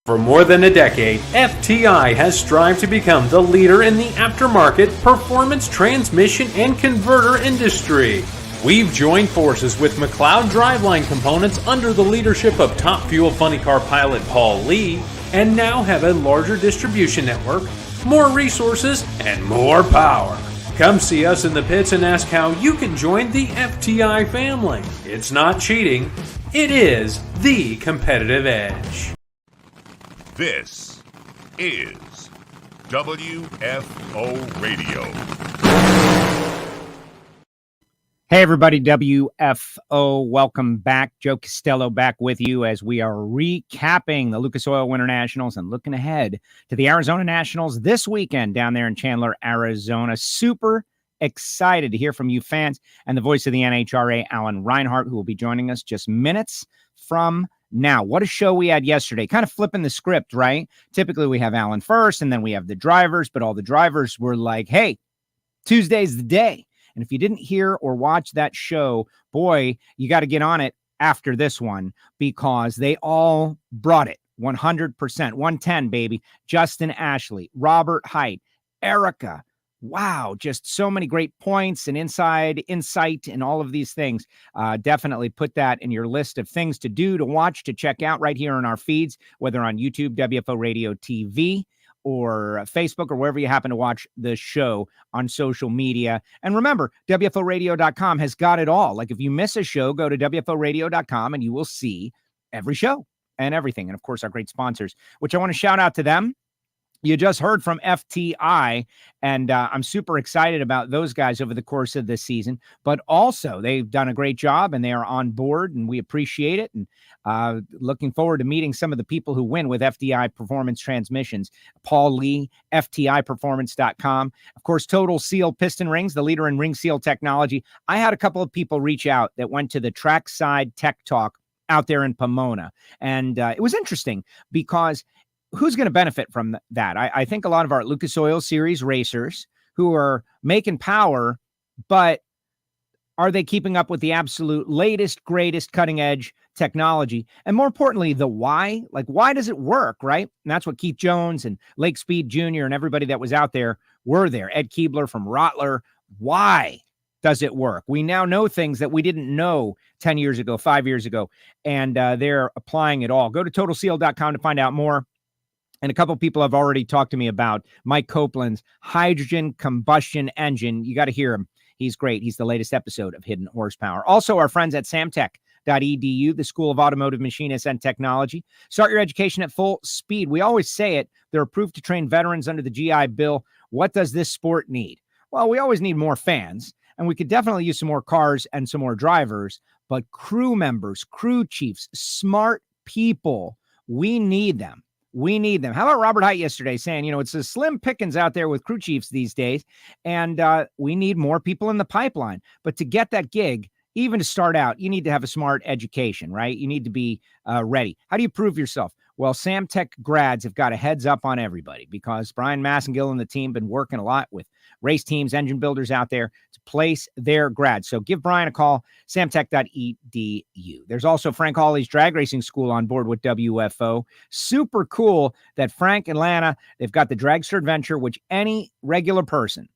For more than a decade, FTI has strived to become the leader in the aftermarket performance transmission and converter industry. We've joined forces with McLeod Driveline Components under the leadership of Top Fuel Funny Car pilot Paul Lee, and now have a larger distribution network, more resources, and more power. Come see us in the pits and ask how you can join the FTI family. It's not cheating, it is the competitive edge. This is WFO Radio. Hey everybody, WFO, welcome back. Joe Castello back with you as we are recapping the Lucas Oil Winternationals and looking ahead to the Arizona Nationals this weekend down there in Chandler, Arizona. Super excited to hear from you fans and the voice of the NHRA, Alan Reinhart, who will be joining us just minutes from now. What a show we had yesterday. Kind of flipping the script, right? Typically we have Alan first and then we have the drivers, but all the drivers were like, hey, Tuesday's the day. And if you didn't hear or watch that show, boy, you got to get on it after this one because they all brought it 100%. 110, baby. Justin Ashley, Robert Height, Erica. Wow, just so many great points and insight, and all of these things. Definitely put that in your list of things to do, to watch, to check out right here in our feeds, whether on YouTube, WFO Radio TV, or Facebook, or wherever you happen to watch the show on social media. And remember, WFOradio.com has got it all. Like if you miss a show, go to WFOradio.com and you will see every show and everything. And of course, our great sponsors, which I want to shout out to them. You just heard from FTI, and I'm super excited about those guys over the course of this season. But also, they've done a great job, and they are on board, and we appreciate it. And looking forward to meeting some of the people who win with FTI Performance Transmissions. Paul Lee, FTIperformance.com. Of course, Total Seal Piston Rings, the leader in ring seal technology. I had a couple of people reach out that went to the Trackside Tech Talk out there in Pomona. And it was interesting because who's going to benefit from that? I think a lot of our Lucas Oil Series racers who are making power, but are they keeping up with the absolute latest, greatest cutting edge technology? And more importantly, the why. Like, why does it work, right? And that's what Keith Jones and Lake Speed Jr. and everybody that was out there were there. Ed Keebler from Rottler. Why does it work? We now know things that we didn't know 10 years ago, 5 years ago, and they're applying it all. Go to TotalSeal.com to find out more. And a couple of people have already talked to me about Mike Copeland's hydrogen combustion engine. You got to hear him. He's great. He's the latest episode of Hidden Horsepower. Also, our friends at samtech.edu, the School of Automotive Machinists and Technology. Start your education at full speed. We always say it. They're approved to train veterans under the GI Bill. What does this sport need? Well, we always need more fans, and we could definitely use some more cars and some more drivers, but crew members, crew chiefs, smart people, we need them. We need them. How about Robert Height yesterday saying, it's a slim pickings out there with crew chiefs these days, and we need more people in the pipeline. But to get that gig, even to start out, you need to have a smart education, right? You need to be ready. How do you prove yourself? Well, Samtech grads have got a heads up on everybody because Brian Massengill and the team been working a lot with race teams, engine builders out there to place their grads. So give Brian a call, samtech.edu. There's also Frank Hawley's Drag Racing School on board with WFO. Super cool that Frank and Lana, they've got the Dragster Adventure, which any regular person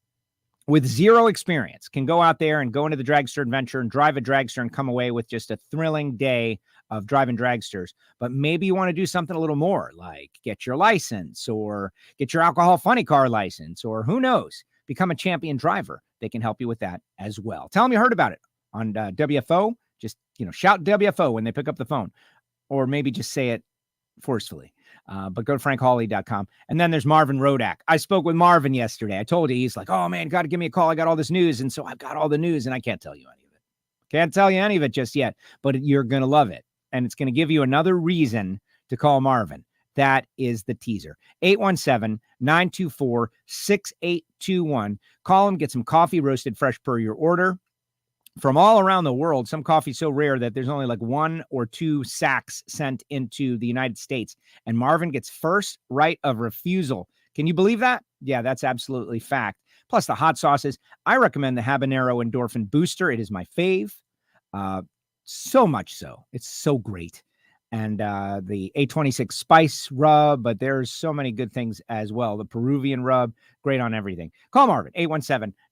with zero experience can go out there and go into the Dragster Adventure and drive a dragster and come away with just a thrilling day of driving dragsters. But maybe you want to do something a little more, like get your license or get your alcohol funny car license, or who knows, become a champion driver. They can help you with that as well. Tell them you heard about it on WFO. Just, shout WFO when they pick up the phone, or maybe just say it forcefully. But go to frankhawley.com. And then there's Marvin Rodak. I spoke with Marvin yesterday. I told you, he's like, oh man, got to give me a call. I got all this news. And so I've got all the news and I can't tell you any of it. Can't tell you any of it just yet, but you're going to love it. And it's going to give you another reason to call Marvin. That is the teaser. 817-924-6821. Call him, get some coffee roasted fresh per your order. From all around the world, some coffee so rare that there's only like 1 or 2 sacks sent into the United States. And Marvin gets first right of refusal. Can you believe that? Yeah, that's absolutely fact. Plus the hot sauces. I recommend the Habanero Endorphin Booster. It is my fave. So much so. It's so great. and the A26 spice rub, but there's so many good things as well. The Peruvian rub, great on everything. Call Marvin,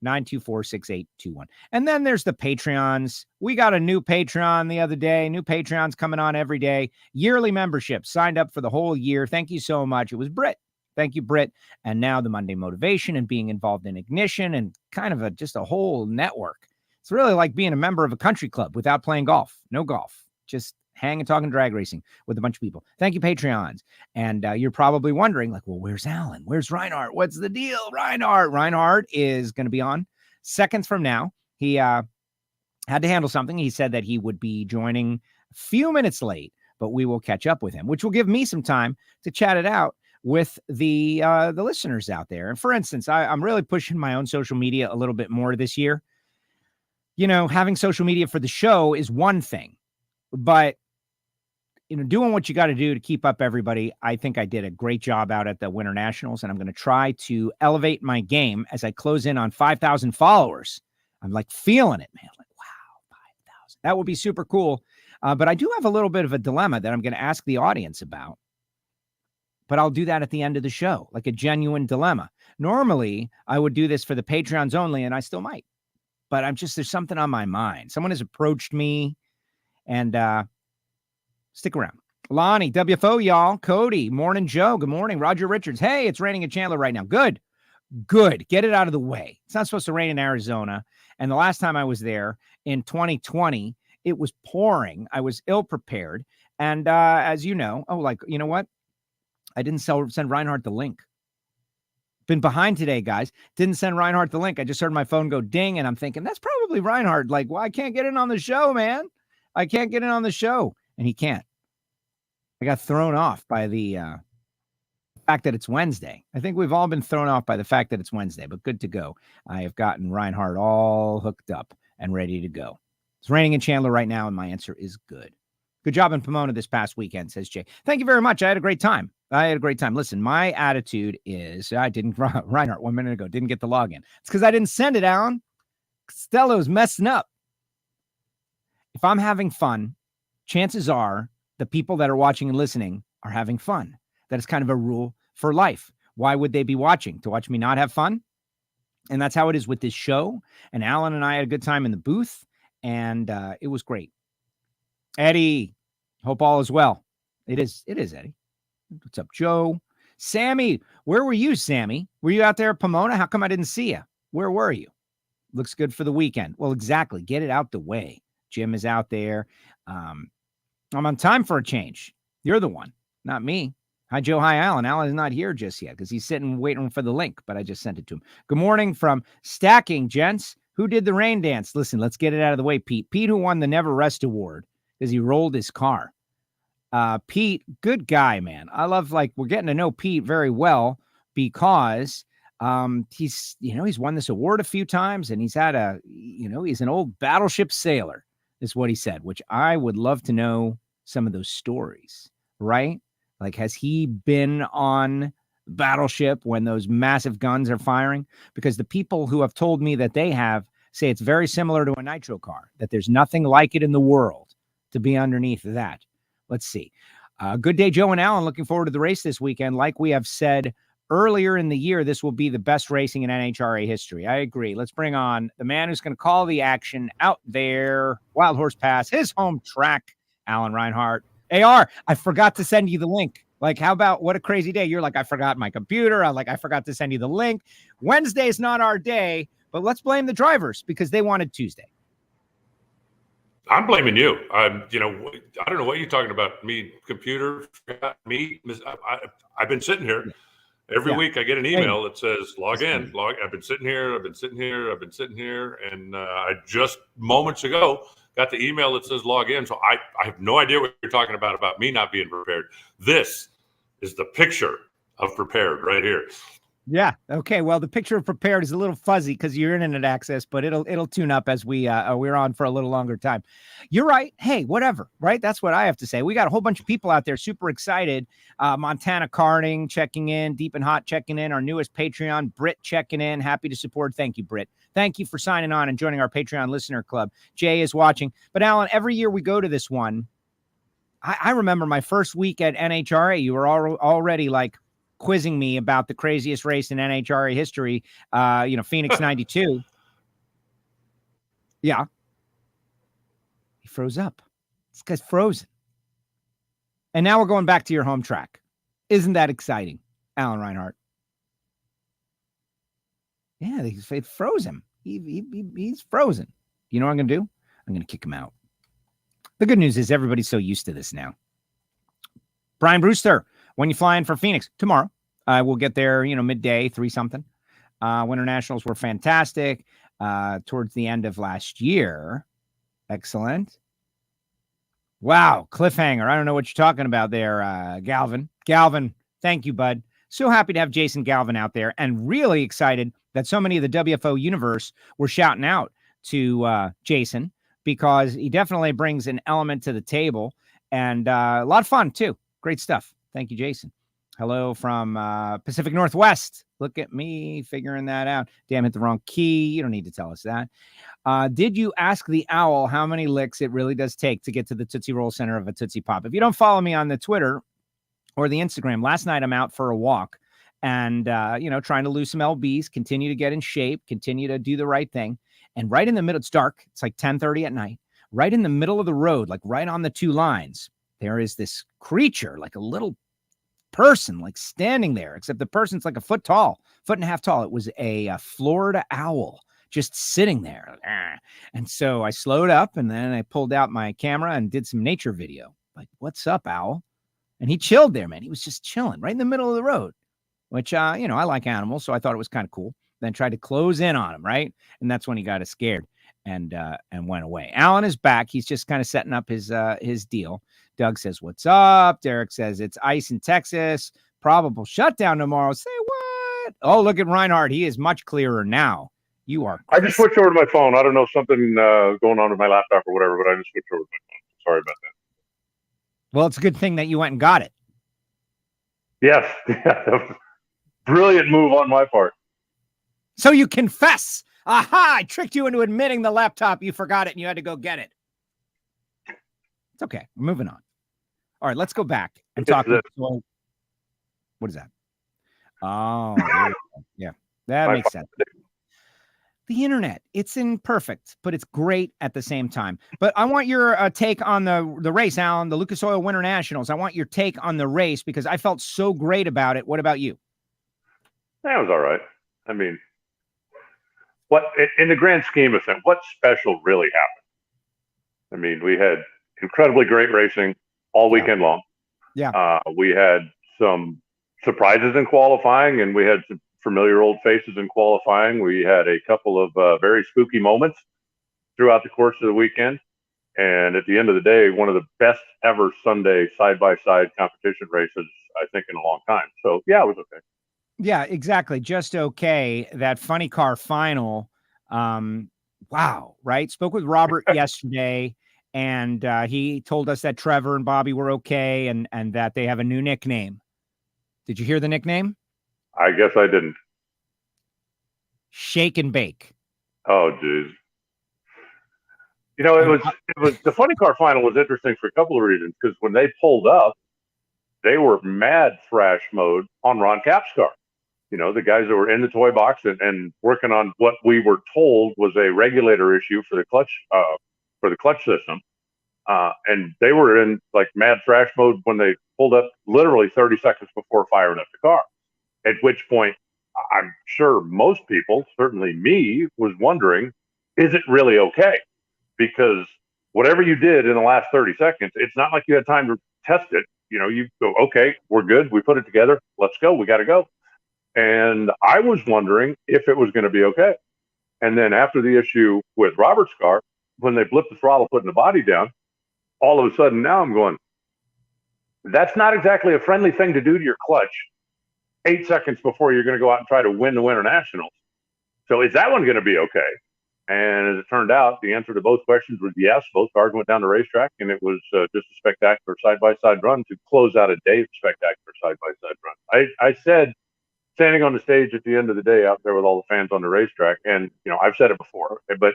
817-924-6821. And then there's the Patreons. We got a new Patreon the other day. New Patreons coming on every day. Yearly membership, signed up for the whole year. Thank you so much. It was Britt. Thank you, Britt. And now the Monday Motivation and being involved in Ignition and kind of just a whole network. It's really like being a member of a country club without playing golf. No golf, just hang and talking drag racing with a bunch of people. Thank you, Patreons. And you're probably wondering, like, well, where's Alan? Where's Reinhart? What's the deal, Reinhart? Reinhart is going to be on seconds from now. He had to handle something. He said that he would be joining a few minutes late, but we will catch up with him, which will give me some time to chat it out with the listeners out there. And for instance, I'm really pushing my own social media a little bit more this year. You know, having social media for the show is one thing, but you know, doing what you got to do to keep up everybody. I think I did a great job out at the Winternationals, and I'm going to try to elevate my game as I close in on 5,000 followers. I'm like feeling it, man. Like, wow, 5,000. That would be super cool. But I do have a little bit of a dilemma that I'm going to ask the audience about. But I'll do that at the end of the show, like a genuine dilemma. Normally, I would do this for the Patreons only, and I still might. But there's something on my mind. Someone has approached me, and stick around. Lonnie, WFO, y'all. Cody, Morning Joe. Good morning. Roger Richards. Hey, it's raining in Chandler right now. Good. Get it out of the way. It's not supposed to rain in Arizona. And the last time I was there in 2020, it was pouring. I was ill prepared. And as you know, you know what? I didn't send Reinhart the link. Been behind today, guys. Didn't send Reinhart the link. I just heard my phone go ding, and I'm thinking, that's probably Reinhart. Like, well, I can't get in on the show, man. I can't get in on the show. And he can't. I got thrown off by the fact that it's Wednesday. I think we've all been thrown off by the fact that it's Wednesday, but good to go. I have gotten Reinhart all hooked up and ready to go. It's raining in Chandler right now, and my answer is good. Good job in Pomona this past weekend, says Jay. Thank you very much. I had a great time. Listen, my attitude is Reinhart 1 minute ago didn't get the login. It's because I didn't send it, Alan. Costello's messing up. If I'm having fun, chances are the people that are watching and listening are having fun. That is kind of a rule for life. Why would they be watching? To watch me not have fun? And that's how it is with this show. And Alan and I had a good time in the booth, and it was great. Eddie, hope all is well. It is, Eddie. What's up, Joe? Sammy, where were you, Sammy? Were you out there at Pomona? How come I didn't see you? Where were you? Looks good for the weekend. Well, exactly. Get it out the way. Jim is out there. I'm on time for a change. You're the one, not me. Hi, Joe. Hi, Alan. Alan is not here just yet because he's sitting waiting for the link, but I just sent it to him. Good morning from Stacking, gents. Who did the rain dance? Listen, let's get it out of the way, Pete. Pete, who won the Never Rest Award because he rolled his car. Pete, good guy, man. I love, we're getting to know Pete very well because he's won this award a few times, and he's had he's an old battleship sailor, is what he said, which I would love to know some of those stories, right? Like, has he been on battleship when those massive guns are firing? Because the people who have told me that they have say it's very similar to a nitro car, that there's nothing like it in the world to be underneath that. Let's see. Good day, Joe and Alan. Looking forward to the race this weekend. Like we have said earlier in the year, this will be the best racing in NHRA history. I agree. Let's bring on the man who's going to call the action out there. Wild Horse Pass, his home track, Alan Reinhart. AR, I forgot to send you the link. Like, how about what a crazy day? You're like, I forgot my computer. I forgot to send you the link. Wednesday is not our day, but let's blame the drivers because they wanted Tuesday. I'm blaming you. I don't know what you're talking about. Me, computer, me. I've been sitting here every week. I get an email that says log in. I've been sitting here. And I just moments ago got the email that says log in. So I have no idea what you're talking about me not being prepared. This is the picture of prepared right here. Yeah. Okay. Well, the picture of prepared is a little fuzzy because you're internet access, but it'll tune up as we're on for a little longer time. You're right. Hey, whatever. Right. That's what I have to say. We got a whole bunch of people out there super excited. Montana Karting checking in, Deep and Hot checking in, our newest Patreon, Britt checking in. Happy to support. Thank you, Britt. Thank you for signing on and joining our Patreon listener club. Jay is watching. But Alan, every year we go to this one, I remember my first week at NHRA, you were already like quizzing me about the craziest race in NHRA history, Phoenix 92. Yeah. He froze up. This guy's frozen. And now we're going back to your home track. Isn't that exciting, Alan Reinhart? Yeah, it froze him. He's frozen. You know what I'm going to do? I'm going to kick him out. The good news is everybody's so used to this now. Brian Brewster, when you fly in for Phoenix? Tomorrow. We'll get there, midday, 3-something. Winter Nationals were fantastic towards the end of last year. Excellent. Wow, cliffhanger. I don't know what you're talking about there, Galvin. Galvin, thank you, bud. So happy to have Jason Galvin out there, and really excited that so many of the WFO universe were shouting out to Jason, because he definitely brings an element to the table, and a lot of fun, too. Great stuff. Thank you, Jason. Hello from Pacific Northwest. Look at me figuring that out. Damn, hit the wrong key. You don't need to tell us that. Did you ask the owl how many licks it really does take to get to the Tootsie Roll center of a Tootsie Pop? If you don't follow me on the Twitter or the Instagram, last night I'm out for a walk and, trying to lose some lbs, continue to get in shape, continue to do the right thing. And right in the middle, it's dark. It's like 10:30 at night. Right in the middle of the road, like right on the two lines, there is this creature, like a little person, like standing there, except the person's like a foot and a half tall. It was a Florida owl just sitting there. And so I slowed up, and then I pulled out my camera and did some nature video. Like, what's up, owl? And he chilled there, man. He was just chilling right in the middle of the road, which, I like animals, so I thought it was kind of cool. Then tried to close in on him, right? And that's when he got scared and went away. Alan is back. He's just kind of setting up his deal. Doug says, what's up? Derek says, it's ice in Texas. Probable shutdown tomorrow. Say what? Oh, look at Reinhart. He is much clearer now. You are. I just switched over to my phone. I don't know, something going on with my laptop or whatever, but I just switched over to my phone. Sorry about that. Well, it's a good thing that you went and got it. Yes. That was a brilliant move on my part. So you confess. Aha! I tricked you into admitting the laptop. You forgot it and you had to go get it. It's okay. We're moving on. All right, let's go back and talk. What is that? Oh, yeah. That makes sense. The internet, it's imperfect, but it's great at the same time. But I want your take on the race, Alan, the Lucas Oil Winternationals. I want your take on the race because I felt so great about it. What about you? That was all right. I mean, what in the grand scheme of things, what special really happened? I mean, we had incredibly great racing all weekend long. Yeah. We had some surprises in qualifying, and we had some familiar old faces in qualifying. We had a couple of very spooky moments throughout the course of the weekend. And at the end of the day, one of the best ever Sunday side-by-side competition races, I think, in a long time. So, yeah, it was okay. Yeah, exactly. Just okay. That funny car final. Wow. Right. Spoke with Robert yesterday, and he told us that Trevor and Bobby were okay, and that they have a new nickname. Did you hear the nickname? I guess I didn't. Shake and Bake. Oh, geez. You know, it was the funny car final was interesting for a couple of reasons, because when they pulled up, they were mad thrash mode on Ron Cap's car. You know, the guys that were in the toy box and working on what we were told was a regulator issue for the clutch system. And they were in like mad thrash mode when they pulled up literally 30 seconds before firing up the car. At which point, I'm sure most people, certainly me, was wondering, is it really okay? Because whatever you did in the last 30 seconds, it's not like you had time to test it. You know, you go, okay, we're good. We put it together. Let's go. We got to go. And I was wondering if it was going to be okay. And then after the issue with Robert's car, when they blipped the throttle, putting the body down, all of a sudden now I'm going, that's not exactly a friendly thing to do to your clutch 8 seconds before you're going to go out and try to win the Winternationals. So is that one going to be okay? And as it turned out, the answer to both questions was yes. Both cars went down the racetrack, and it was just a spectacular side-by-side run to close out a day of spectacular side-by-side run. I said, standing on the stage at the end of the day out there with all the fans on the racetrack, and, you know, I've said it before, but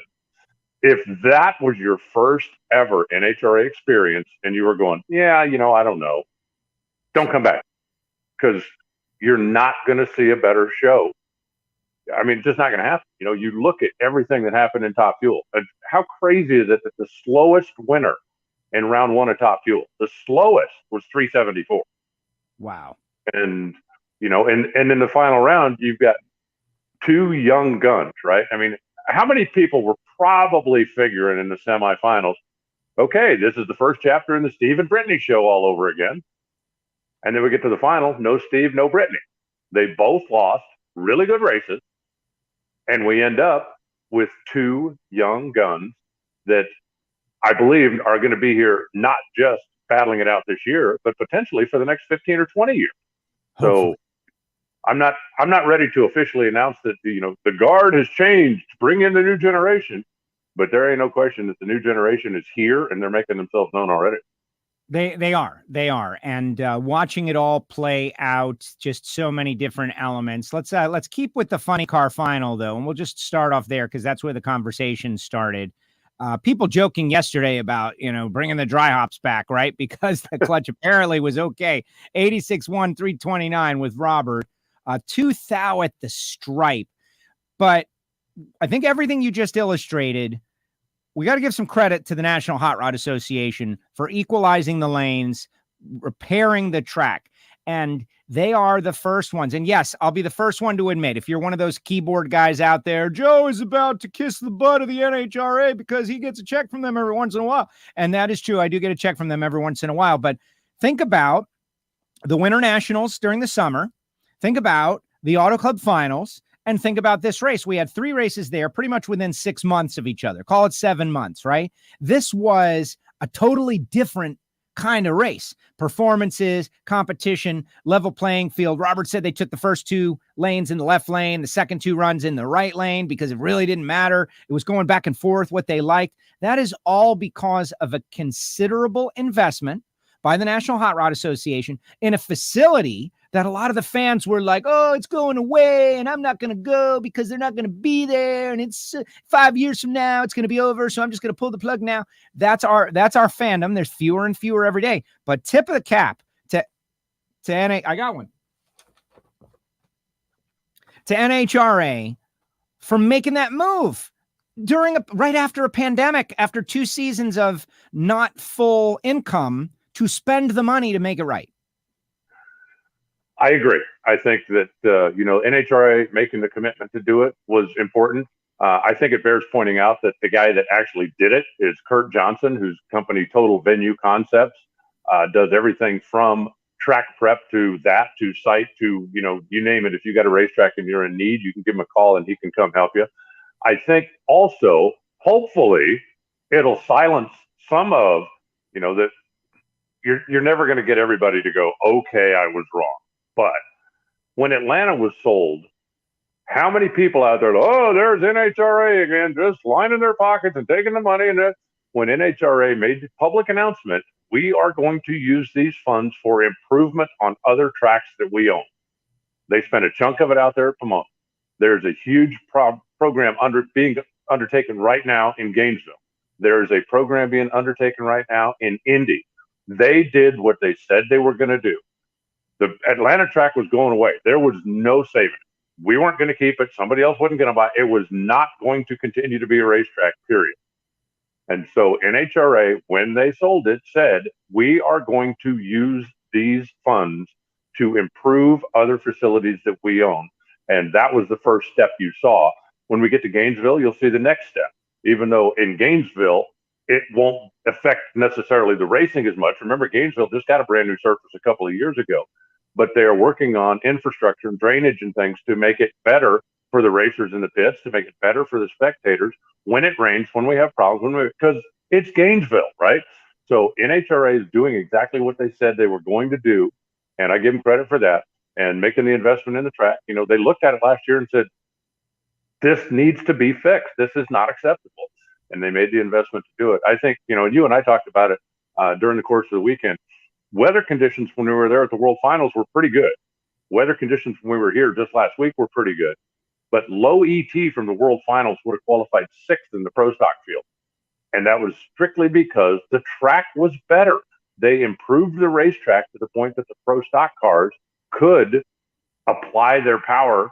if that was your first ever NHRA experience and you were going, yeah, I don't know, don't come back, because you're not going to see a better show. I mean, it's just not going to happen. You look at everything that happened in Top Fuel. How crazy is it that the slowest winner in round one of Top Fuel, the slowest was 374. Wow. And, and in the final round, you've got two young guns, right? I mean, how many people were probably figuring in the semifinals, okay, this is the first chapter in the Steve and Brittany show all over again. And then we get to the final, no Steve, no Brittany. They both lost really good races. And we end up with two young guns that I believe are going to be here, not just battling it out this year, but potentially for the next 15 or 20 years. Hopefully. So I'm not ready to officially announce that the guard has changed to bring in the new generation, but there ain't no question that the new generation is here and they're making themselves known already. They are. And watching it all play out, just so many different elements. Let's keep with the funny car final though. And we'll just start off there, because that's where the conversation started. People joking yesterday about, bringing the dry hops back, right? Because the clutch apparently was okay. 86-1, 329 with Robert, 2 thou at the stripe. But I think everything you just illustrated, we got to give some credit to the National Hot Rod Association for equalizing the lanes, repairing the track. And they are the first ones. And yes, I'll be the first one to admit, if you're one of those keyboard guys out there, Joe is about to kiss the butt of the NHRA because he gets a check from them every once in a while. And that is true. I do get a check from them every once in a while. But think about the Winter Nationals during the summer. Think about the Auto Club finals. And think about this race. We had 3 races there pretty much within 6 months of each other. Call it 7 months, right? This was a totally different kind of race. Performances, competition, level playing field. Robert said they took the first 2 lanes in the left lane, the second 2 runs in the right lane, because it really didn't matter. It was going back and forth what they liked. That is all because of a considerable investment by the National Hot Rod Association in a facility that a lot of the fans were like, oh, it's going away and I'm not going to go because they're not going to be there. And it's 5 years from now, it's going to be over. So I'm just going to pull the plug now. That's our fandom. There's fewer and fewer every day, but tip of the cap to I got one. To NHRA for making that move right after a pandemic, after 2 seasons of not full income, to spend the money to make it right. I agree. I think that, NHRA making the commitment to do it was important. I think it bears pointing out that the guy that actually did it is Kurt Johnson, whose company Total Venue Concepts does everything from track prep to site to, you name it. If you got a racetrack and you're in need, you can give him a call and he can come help you. I think also, hopefully, it'll silence some of, that you're never going to get everybody to go, okay, I was wrong. But when Atlanta was sold, how many people out there, oh, there's NHRA again, just lining their pockets and taking the money. And when NHRA made the public announcement, we are going to use these funds for improvement on other tracks that we own. They spent a chunk of it out there at Pomona. There's a huge program being undertaken right now in Gainesville. There is a program being undertaken right now in Indy. They did what they said they were going to do. The Atlanta track was going away. There was no saving it. We weren't going to keep it. Somebody else wasn't going to buy it. It was not going to continue to be a racetrack, period. And so NHRA, when they sold it, said, we are going to use these funds to improve other facilities that we own. And that was the first step you saw. When we get to Gainesville, you'll see the next step. Even though in Gainesville, it won't affect necessarily the racing as much. Remember, Gainesville just got a brand new surface a couple of years ago. But they are working on infrastructure and drainage and things to make it better for the racers in the pits, to make it better for the spectators when it rains, when we have problems, because it's Gainesville, right? So NHRA is doing exactly what they said they were going to do, and I give them credit for that, and making the investment in the track. They looked at it last year and said, this needs to be fixed. This is not acceptable. And they made the investment to do it. I think, you and I talked about it during the course of the weekend. Weather conditions when we were there at the World Finals were pretty good. Weather conditions when we were here just last week were pretty good. But low ET from the World Finals would have qualified 6th in the Pro Stock field. And that was strictly because the track was better. They improved the racetrack to the point that the pro stock cars could apply their power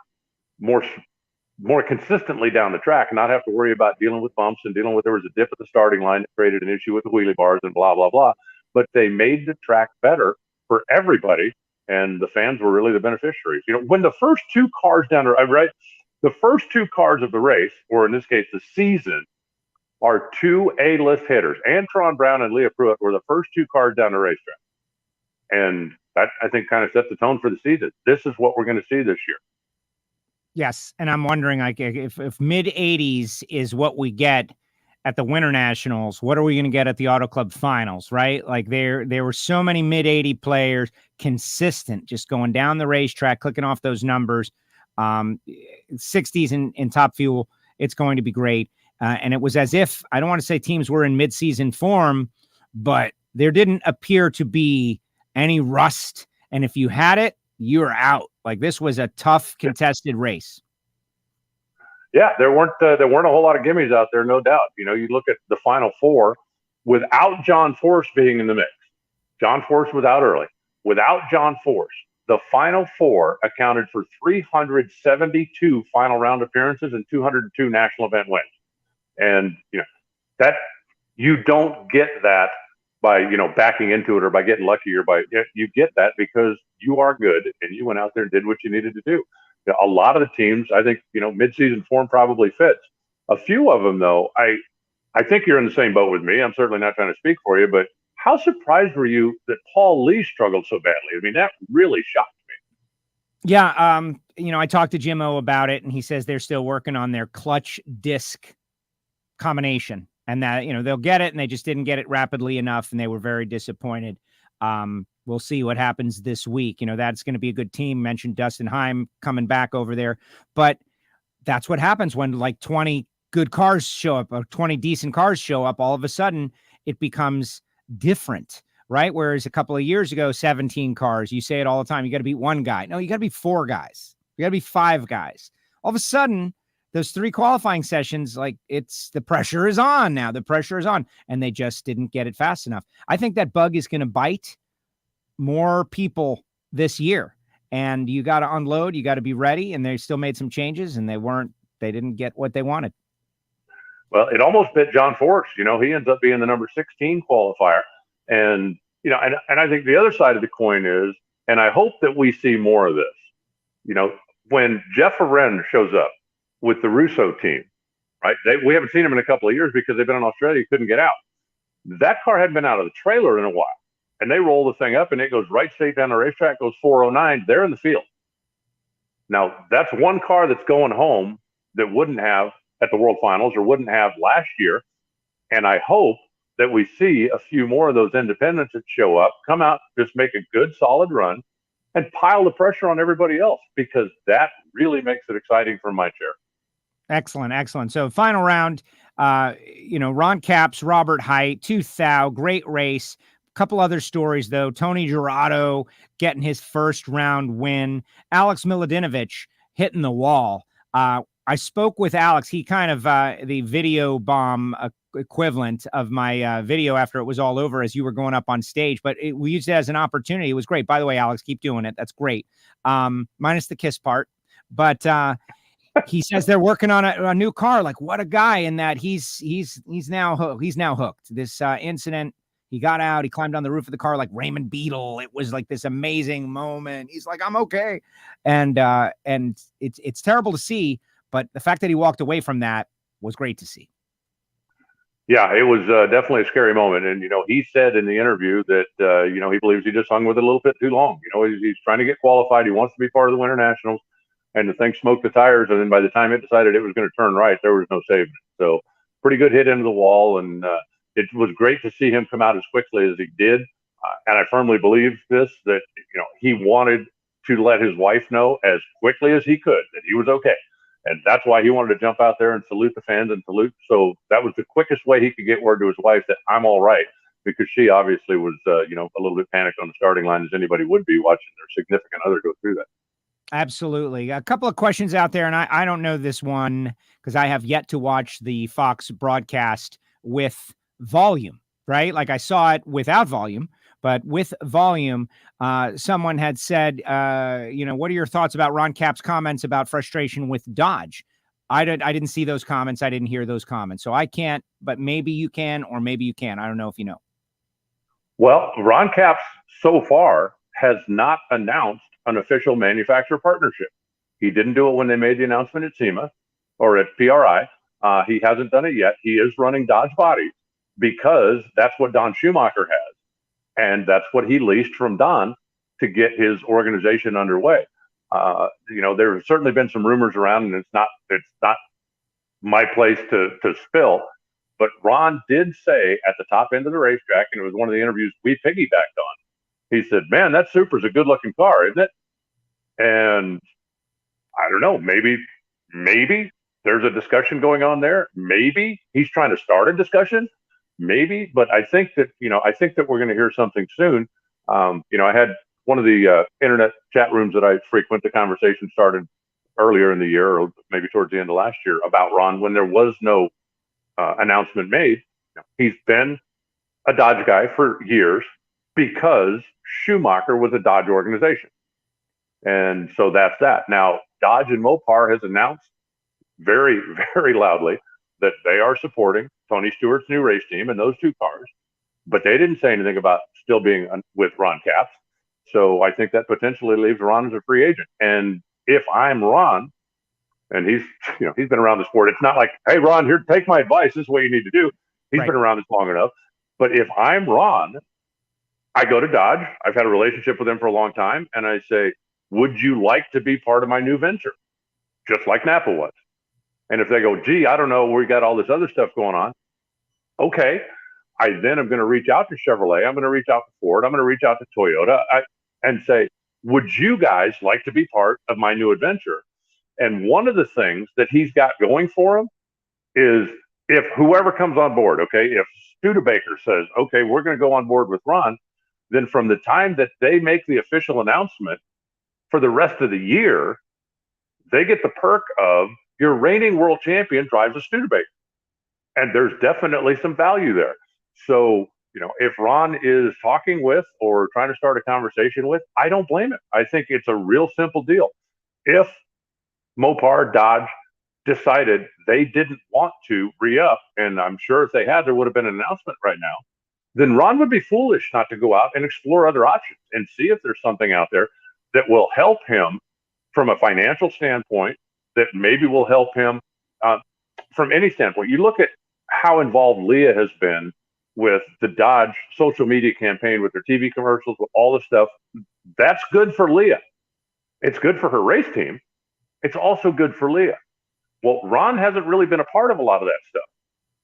more consistently down the track and not have to worry about dealing with bumps and dealing with, there was a dip at the starting line that created an issue with the wheelie bars and blah, blah, blah. But they made the track better for everybody, and the fans were really the beneficiaries. When the first two cars the first two cars of the race, or in this case, the season, are two A-list hitters. Antron Brown and Leah Pruitt were the first two cars down the racetrack. And that, I think, kind of set the tone for the season. This is what we're going to see this year. Yes, and I'm wondering, like, if mid-80s is what we get at the Winter Nationals, what are we going to get at the Auto Club Finals, right? Like, there were so many mid-80 players, consistent, just going down the racetrack, clicking off those numbers. 60s in Top Fuel, it's going to be great. And it was as if, I don't want to say teams were in mid-season form, but there didn't appear to be any rust. And if you had it, you're out. Like, this was a tough, contested race. Yeah, there weren't a whole lot of gimmies out there, no doubt. You look at the Final Four without John Force being in the mix. John Force was out early. Without John Force, the Final Four accounted for 372 final round appearances and 202 national event wins. And that you don't get that by backing into it or by getting lucky or you get that because you are good and you went out there and did what you needed to do. A lot of the teams, I think, mid-season form probably fits. A few of them, though, I think you're in the same boat with me. I'm certainly not trying to speak for you, but how surprised were you that Paul Lee struggled so badly? I mean, that really shocked me. Yeah, I talked to Jimmo about it, and he says they're still working on their clutch disc combination, and that they'll get it, and they just didn't get it rapidly enough, and they were very disappointed. We'll see what happens this week. That's going to be a good team. Mentioned Dustin Heim coming back over there, but that's what happens when like 20 good cars show up or 20 decent cars show up. All of a sudden, it becomes different, right? Whereas a couple of years ago, 17 cars, you say it all the time. You got to beat one guy. No, you got to beat four guys. You got to beat five guys. All of a sudden, those three qualifying sessions, like the pressure is on now. The pressure is on, and they just didn't get it fast enough. I think that bug is going to bite more people this year, and you got to unload. You got to be ready. And they still made some changes, and they didn't get what they wanted. Well, it almost bit John Force. He ends up being the number 16 qualifier. And, and I think the other side of the coin is, and I hope that we see more of this, when Jeff Arend shows up with the Russo team, right? We haven't seen him in a couple of years because they've been in Australia, couldn't get out. That car hadn't been out of the trailer in a while. And they roll the thing up and it goes right straight down the racetrack, goes 409. They're in the field. Now, that's one car that's going home that wouldn't have at the World Finals or wouldn't have last year. And I hope that we see a few more of those independents that show up, come out, just make a good, solid run, and pile the pressure on everybody else, because that really makes it exciting from my chair. Excellent, excellent. So final round, Ron Capps, Robert Height, 2,000, great race. Couple other stories, though. Tony Girardo getting his first round win. Alex Miladinovich hitting the wall. I spoke with Alex. He kind of the video bomb equivalent of my video after it was all over as you were going up on stage. But we used it as an opportunity. It was great. By the way, Alex, keep doing it. That's great. Minus the kiss part. But he says they're working on a new car. Like, what a guy in that he's now hooked. This incident, he got out, he climbed on the roof of the car like Raymond Beadle. It was like this amazing moment. He's like, I'm okay. And it's terrible to see, but the fact that he walked away from that was great to see. Yeah, it was definitely a scary moment. And, he said in the interview that, he believes he just hung with it a little bit too long. He's trying to get qualified. He wants to be part of the Winter Nationals. And the thing smoked the tires. And then by the time it decided it was going to turn right, there was no saving it. So pretty good hit into the wall. And it was great to see him come out as quickly as he did. And I firmly believe this, that, he wanted to let his wife know as quickly as he could that he was okay. And that's why he wanted to jump out there and salute the fans and salute. So that was the quickest way he could get word to his wife that I'm all right, because she obviously was, a little bit panicked on the starting line, as anybody would be watching their significant other go through that. Absolutely. A couple of questions out there, and I don't know this one because I have yet to watch the Fox broadcast with volume, right? Like I saw it without volume, but with volume, someone had said, what are your thoughts about Ron Capps' comments about frustration with Dodge? I didn't see those comments. I didn't hear those comments. So I can't, but maybe you can, or maybe you can. I don't know if you know. Well, Ron Capps so far has not announced an official manufacturer partnership. He didn't do it when they made the announcement at SEMA or at PRI. He hasn't done it yet. He is running Dodge bodies because that's what Don Schumacher has. And that's what he leased from Don to get his organization underway. There have certainly been some rumors around, and it's not my place to spill. But Ron did say at the top end of the racetrack, and it was one of the interviews we piggybacked on. He said, "Man, that Supra's a good-looking car, isn't it?" And I don't know, maybe there's a discussion going on there. Maybe he's trying to start a discussion. Maybe, but I think that we're going to hear something soon. I had one of the internet chat rooms that I frequent. The conversation started earlier in the year, or maybe towards the end of last year, about Ron when there was no announcement made. He's been a Dodge guy for years because Schumacher was a Dodge organization, and so that's that. Now, Dodge and Mopar has announced very, very loudly that they are supporting Tony Stewart's new race team and those two cars, but they didn't say anything about still being with Ron Capps. So I think that potentially leaves Ron as a free agent. And if I'm Ron, and he's been around the sport, it's not like, hey, Ron, here, take my advice. This is what you need to do. He's been around this long enough. But if I'm Ron, I go to Dodge. I've had a relationship with them for a long time. And I say, would you like to be part of my new venture? Just like Napa was. And if they go, gee, I don't know, we got all this other stuff going on. Okay. I then am going to reach out to Chevrolet. I'm going to reach out to Ford. I'm going to reach out to Toyota and say, would you guys like to be part of my new adventure? And one of the things that he's got going for him is if whoever comes on board, okay, if Studebaker says, okay, we're going to go on board with Ron, then from the time that they make the official announcement for the rest of the year, they get the perk of your reigning world champion drives a Studebaker. And there's definitely some value there. So, if Ron is talking with or trying to start a conversation with, I don't blame him. I think it's a real simple deal. If Mopar, Dodge decided they didn't want to re-up, and I'm sure if they had, there would have been an announcement right now, then Ron would be foolish not to go out and explore other options and see if there's something out there that will help him from a financial standpoint, that maybe will help him from any standpoint. You look at how involved Leah has been with the Dodge social media campaign, with their TV commercials, with all this stuff. That's good for Leah. It's good for her race team. It's also good for Leah. Well, Ron hasn't really been a part of a lot of that stuff.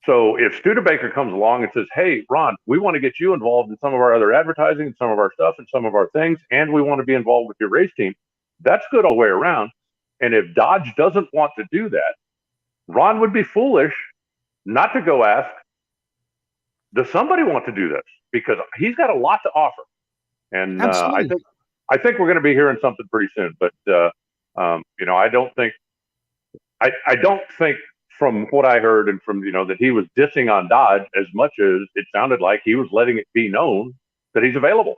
So if Studebaker comes along and says, hey, Ron, we want to get you involved in some of our other advertising and some of our stuff and some of our things, and we want to be involved with your race team, that's good all the way around. And if Dodge doesn't want to do that, Ron would be foolish not to go ask, does somebody want to do this? Because he's got a lot to offer. And I think we're going to be hearing something pretty soon. But, I don't think from what I heard and from, that he was dissing on Dodge as much as it sounded like he was letting it be known that he's available.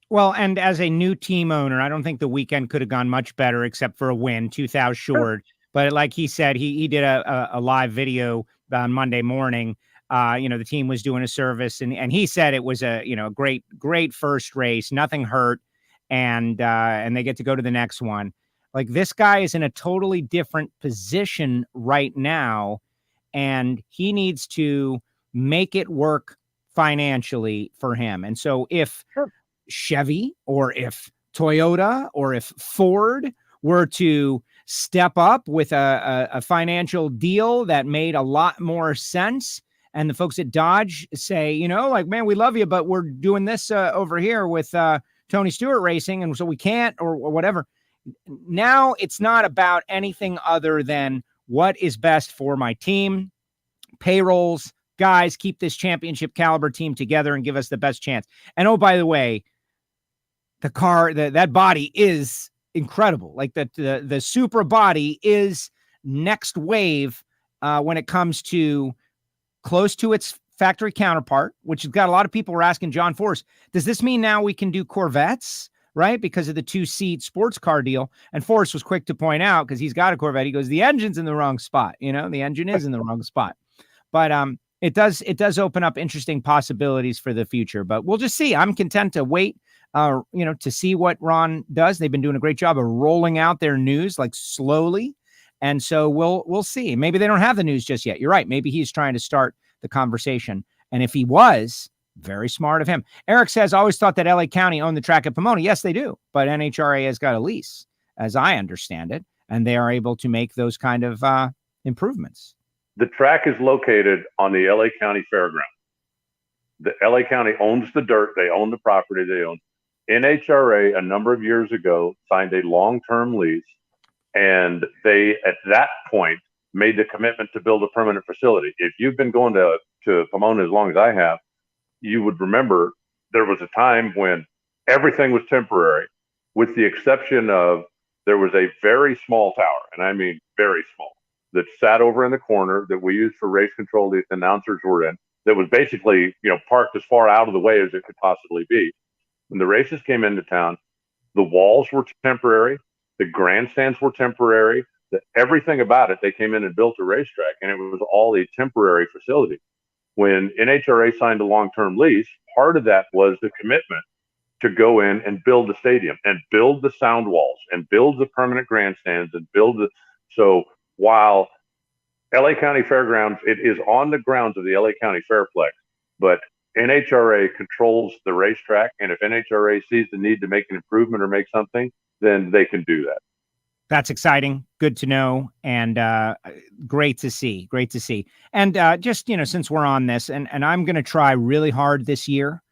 Well, and as a new team owner, I don't think the weekend could have gone much better except for a win, 2,000 short. But like he said, he did a live video on Monday morning. The team was doing a service, and he said it was a great first race, nothing hurt, and they get to go to the next one. Like, this guy is in a totally different position right now, and he needs to make it work financially for him. And so if Chevy or if Toyota or if Ford were to step up with a financial deal that made a lot more sense, and the folks at Dodge say, man, we love you, but we're doing this over here with Tony Stewart Racing, and so we can't, or whatever. Now it's not about anything other than what is best for my team, payrolls, guys, keep this championship caliber team together and give us the best chance. And oh, by the way, the car, that body is incredible. Like the Supra body is next wave when it comes to close to its factory counterpart, which has got a lot of people were asking John Force, does this mean now we can do Corvettes, right? Because of the 2-seat sports car deal. And Force was quick to point out, because he's got a Corvette, he goes, the engine's in the wrong spot. The engine is in the wrong spot. But it does open up interesting possibilities for the future. But we'll just see. I'm content to wait, to see what Ron does. They've been doing a great job of rolling out their news like slowly. And so we'll see. Maybe they don't have the news just yet. You're right. Maybe he's trying to start the conversation. And if he was, very smart of him. Eric says, always thought that LA County owned the track at Pomona. Yes, they do. But NHRA has got a lease, as I understand it, and they are able to make those kind of improvements. The track is located on the LA County Fairground. The LA County owns the dirt. They own the property they own. NHRA, a number of years ago, signed a long-term lease, and they, at that point, made the commitment to build a permanent facility. If you've been going to Pomona as long as I have, you would remember there was a time when everything was temporary, with the exception of there was a very small tower, and I mean very small, that sat over in the corner that we used for race control. The announcers were in, that was basically, parked as far out of the way as it could possibly be. When the races came into town, the walls were temporary, the grandstands were temporary, everything about it, they came in and built a racetrack, and it was all a temporary facility. When NHRA signed a long-term lease, part of that was the commitment to go in and build the stadium and build the sound walls and build the permanent grandstands and so while LA County Fairgrounds, it is on the grounds of the LA County Fairplex, but NHRA controls the racetrack, and if NHRA sees the need to make an improvement or make something, then they can do that. That's exciting. Good to know. And great to see. Great to see. And just, since we're on this, and I'm going to try really hard this year,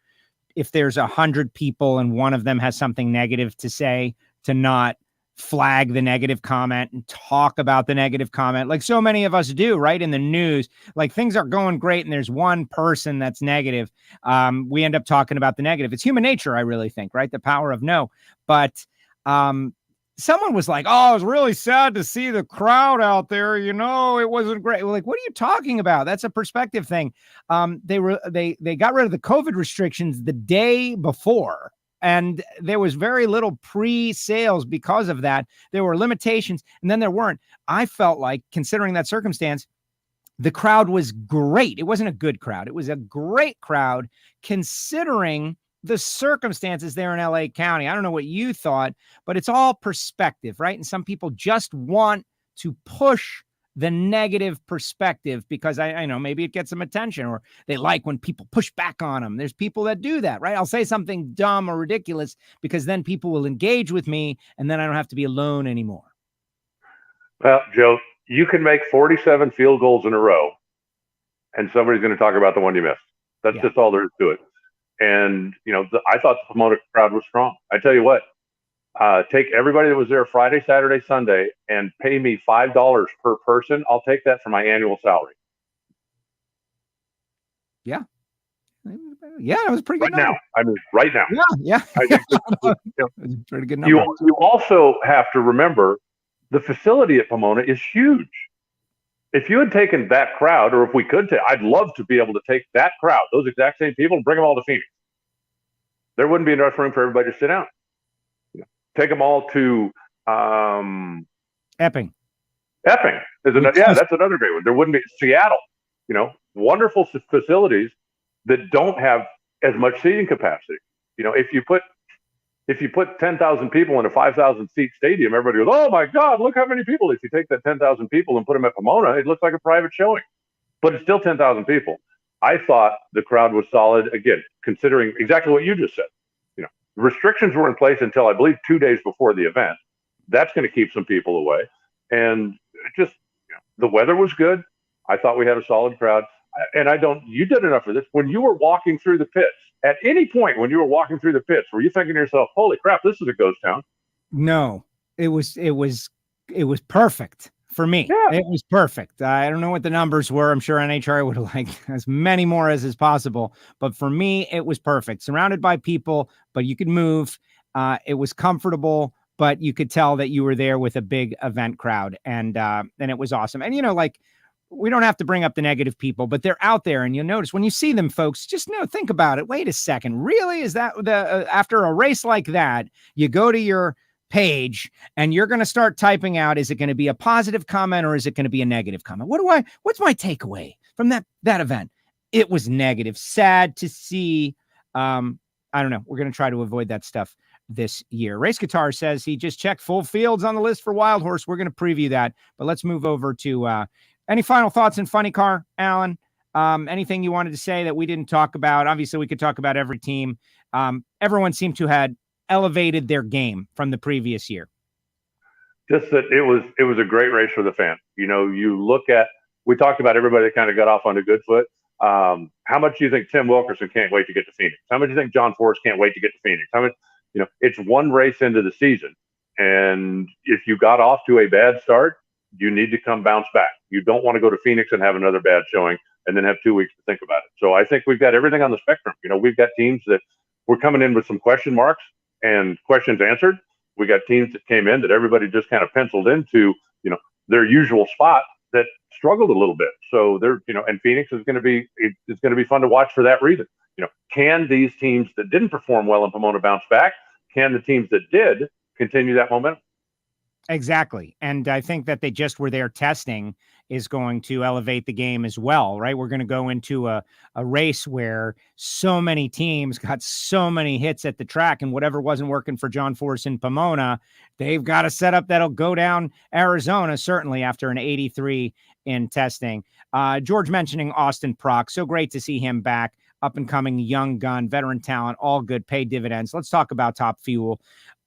if there's 100 people and one of them has something negative to say, to not flag the negative comment and talk about the negative comment like so many of us do, right? In the news, like things are going great and there's one person that's negative. We end up talking about the negative. It's human nature, I really think, right? The power of no. But someone was like, oh, it was really sad to see the crowd out there. It wasn't great. We're like, what are you talking about? That's a perspective thing. They got rid of the COVID restrictions the day before, and there was very little pre-sales because of that. There were limitations, and then there weren't. I felt like, considering that circumstance, the crowd was great. It wasn't a good crowd. It was a great crowd considering the circumstances there in LA County. I don't know what you thought, but it's all perspective, right? And some people just want to push the negative perspective because I know maybe it gets some attention, or they like when people push back on them. There's people that do that, right? I'll say something dumb or ridiculous because then people will engage with me and then I don't have to be alone anymore. Well, Joe, you can make 47 field goals in a row and somebody's going to talk about the one you missed. That's just all there is to it. And, I thought the Pomona crowd was strong. I tell you what, take everybody that was there Friday, Saturday, Sunday, and pay me $5 per person. I'll take that for my annual salary. Yeah. Yeah, it was pretty good. Right now. Yeah. I think it's a pretty good number. You also have to remember the facility at Pomona is huge. If you had taken that crowd, or if we could, I'd love to be able to take that crowd, those exact same people, and bring them all to Phoenix. There wouldn't be enough room for everybody to sit down. Take them all to Epping. Epping is that's another great one. There wouldn't be Seattle. Wonderful facilities that don't have as much seating capacity. If you put 10,000 people in a 5,000 seat stadium, everybody goes, oh my God, look how many people. If you take that 10,000 people and put them at Pomona, it looks like a private showing, but it's still 10,000 people. I thought the crowd was solid, again, considering exactly what you just said. Restrictions were in place until I believe 2 days before the event. That's going to keep some people away. And just, the weather was good. I thought we had a solid crowd. And you did enough of this. When you were walking through the pits, at any point when you were walking through the pits, were you thinking to yourself, holy crap, this is a ghost town? No, it was perfect for me. Yeah. It was perfect. I don't know what the numbers were. I'm sure NHRA would have liked as many more as is possible. But for me, it was perfect. Surrounded by people, but you could move. It was comfortable, but you could tell that you were there with a big event crowd. And it was awesome. And, we don't have to bring up the negative people, but they're out there, and you'll notice when you see them, folks, just think about it. Wait a second. Really? Is that after a race like that, you go to your page and you're going to start typing out, is it going to be a positive comment or is it going to be a negative comment? What's my takeaway from that event? It was negative. Sad to see. I don't know. We're going to try to avoid that stuff this year. Race Guitar says he just checked full fields on the list for Wild Horse. We're going to preview that, but let's move over to any final thoughts in Funny Car, Alan? Anything you wanted to say that we didn't talk about? Obviously, we could talk about every team. Everyone seemed to had elevated their game from the previous year. Just that it was a great race for the fans. You look at, we talked about everybody that kind of got off on a good foot. How much do you think Tim Wilkerson can't wait to get to Phoenix? How much do you think John Forrest can't wait to get to Phoenix? How much, it's one race into the season. And if you got off to a bad start, you need to come bounce back. You don't want to go to Phoenix and have another bad showing and then have 2 weeks to think about it. So I think we've got everything on the spectrum. We've got teams that we're coming in with some question marks and questions answered. We got teams that came in that everybody just kind of penciled into, their usual spot that struggled a little bit. So and Phoenix is going to be fun to watch for that reason. Can these teams that didn't perform well in Pomona bounce back? Can the teams that did continue that momentum? Exactly. And I think that they just were there testing is going to elevate the game as well, right? We're going to go into a race where so many teams got so many hits at the track, and whatever wasn't working for John Force in Pomona, they've got a setup that'll go down Arizona, certainly after an 83 in testing. George mentioning Austin Prock. So great to see him back. Up and coming young gun, veteran talent, all good, pay dividends. Let's talk about Top Fuel.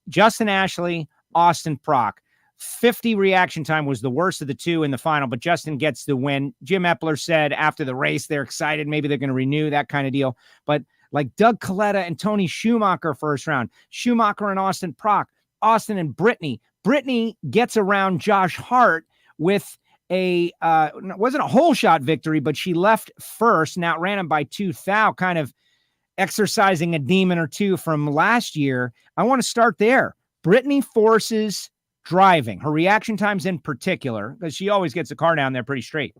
Justin Ashley, Austin Prock. 50 reaction time was the worst of the two in the final, but Justin gets the win. Jim Epler said after the race, they're excited. Maybe they're going to renew, that kind of deal. But like Doug Coletta and Tony Schumacher first round, Schumacher and Austin Prock, Austin and Brittany. Brittany gets around Josh Hart with it wasn't a whole shot victory, but she left first and outran him by 2 thou, kind of exercising a demon or two from last year. I want to start there. Brittany Force's driving, her reaction times in particular, because she always gets the car down there pretty straight,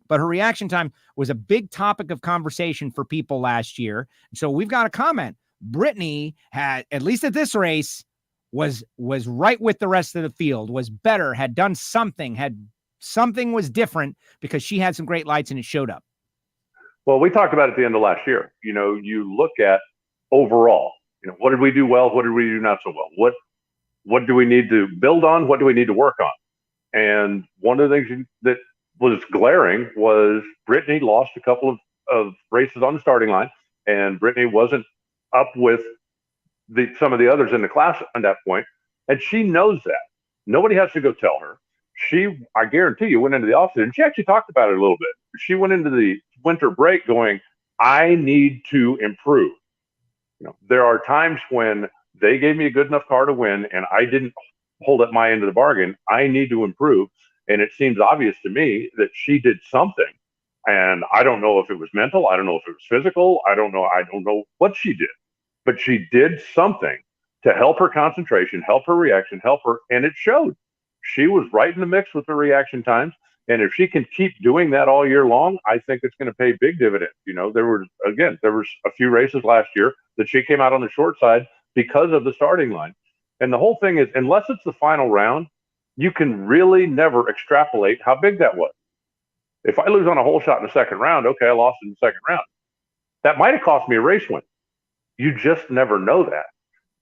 but her reaction time was a big topic of conversation for people last year. So we've got a comment. Brittany had, at least at this race, was right with the rest of the field, was better, had done something, was different because she had some great lights and it showed up. Well, we talked about it at the end of last year. You look at overall, what did we do well? What did we do not so well? What do we need to build on? What do we need to work on? And one of the things that was glaring was Brittany lost a couple of races on the starting line, and Brittany wasn't up with some of the others in the class at that point. And she knows that. Nobody has to go tell her. I guarantee you, went into the offseason, and she actually talked about it a little bit. She went into the winter break going, I need to improve. There are times when they gave me a good enough car to win, and I didn't hold up my end of the bargain. I need to improve. And it seems obvious to me that she did something. And I don't know if it was mental. I don't know if it was physical. I don't know what she did. But she did something to help her concentration, help her reaction, and it showed. She was right in the mix with her reaction times. And if she can keep doing that all year long, I think it's going to pay big dividends. There was a few races last year that she came out on the short side because of the starting line. And the whole thing is, unless it's the final round, you can really never extrapolate how big that was. If I lose on a hole shot in the second round, okay, I lost in the second round. That might have cost me a race win. You just never know that.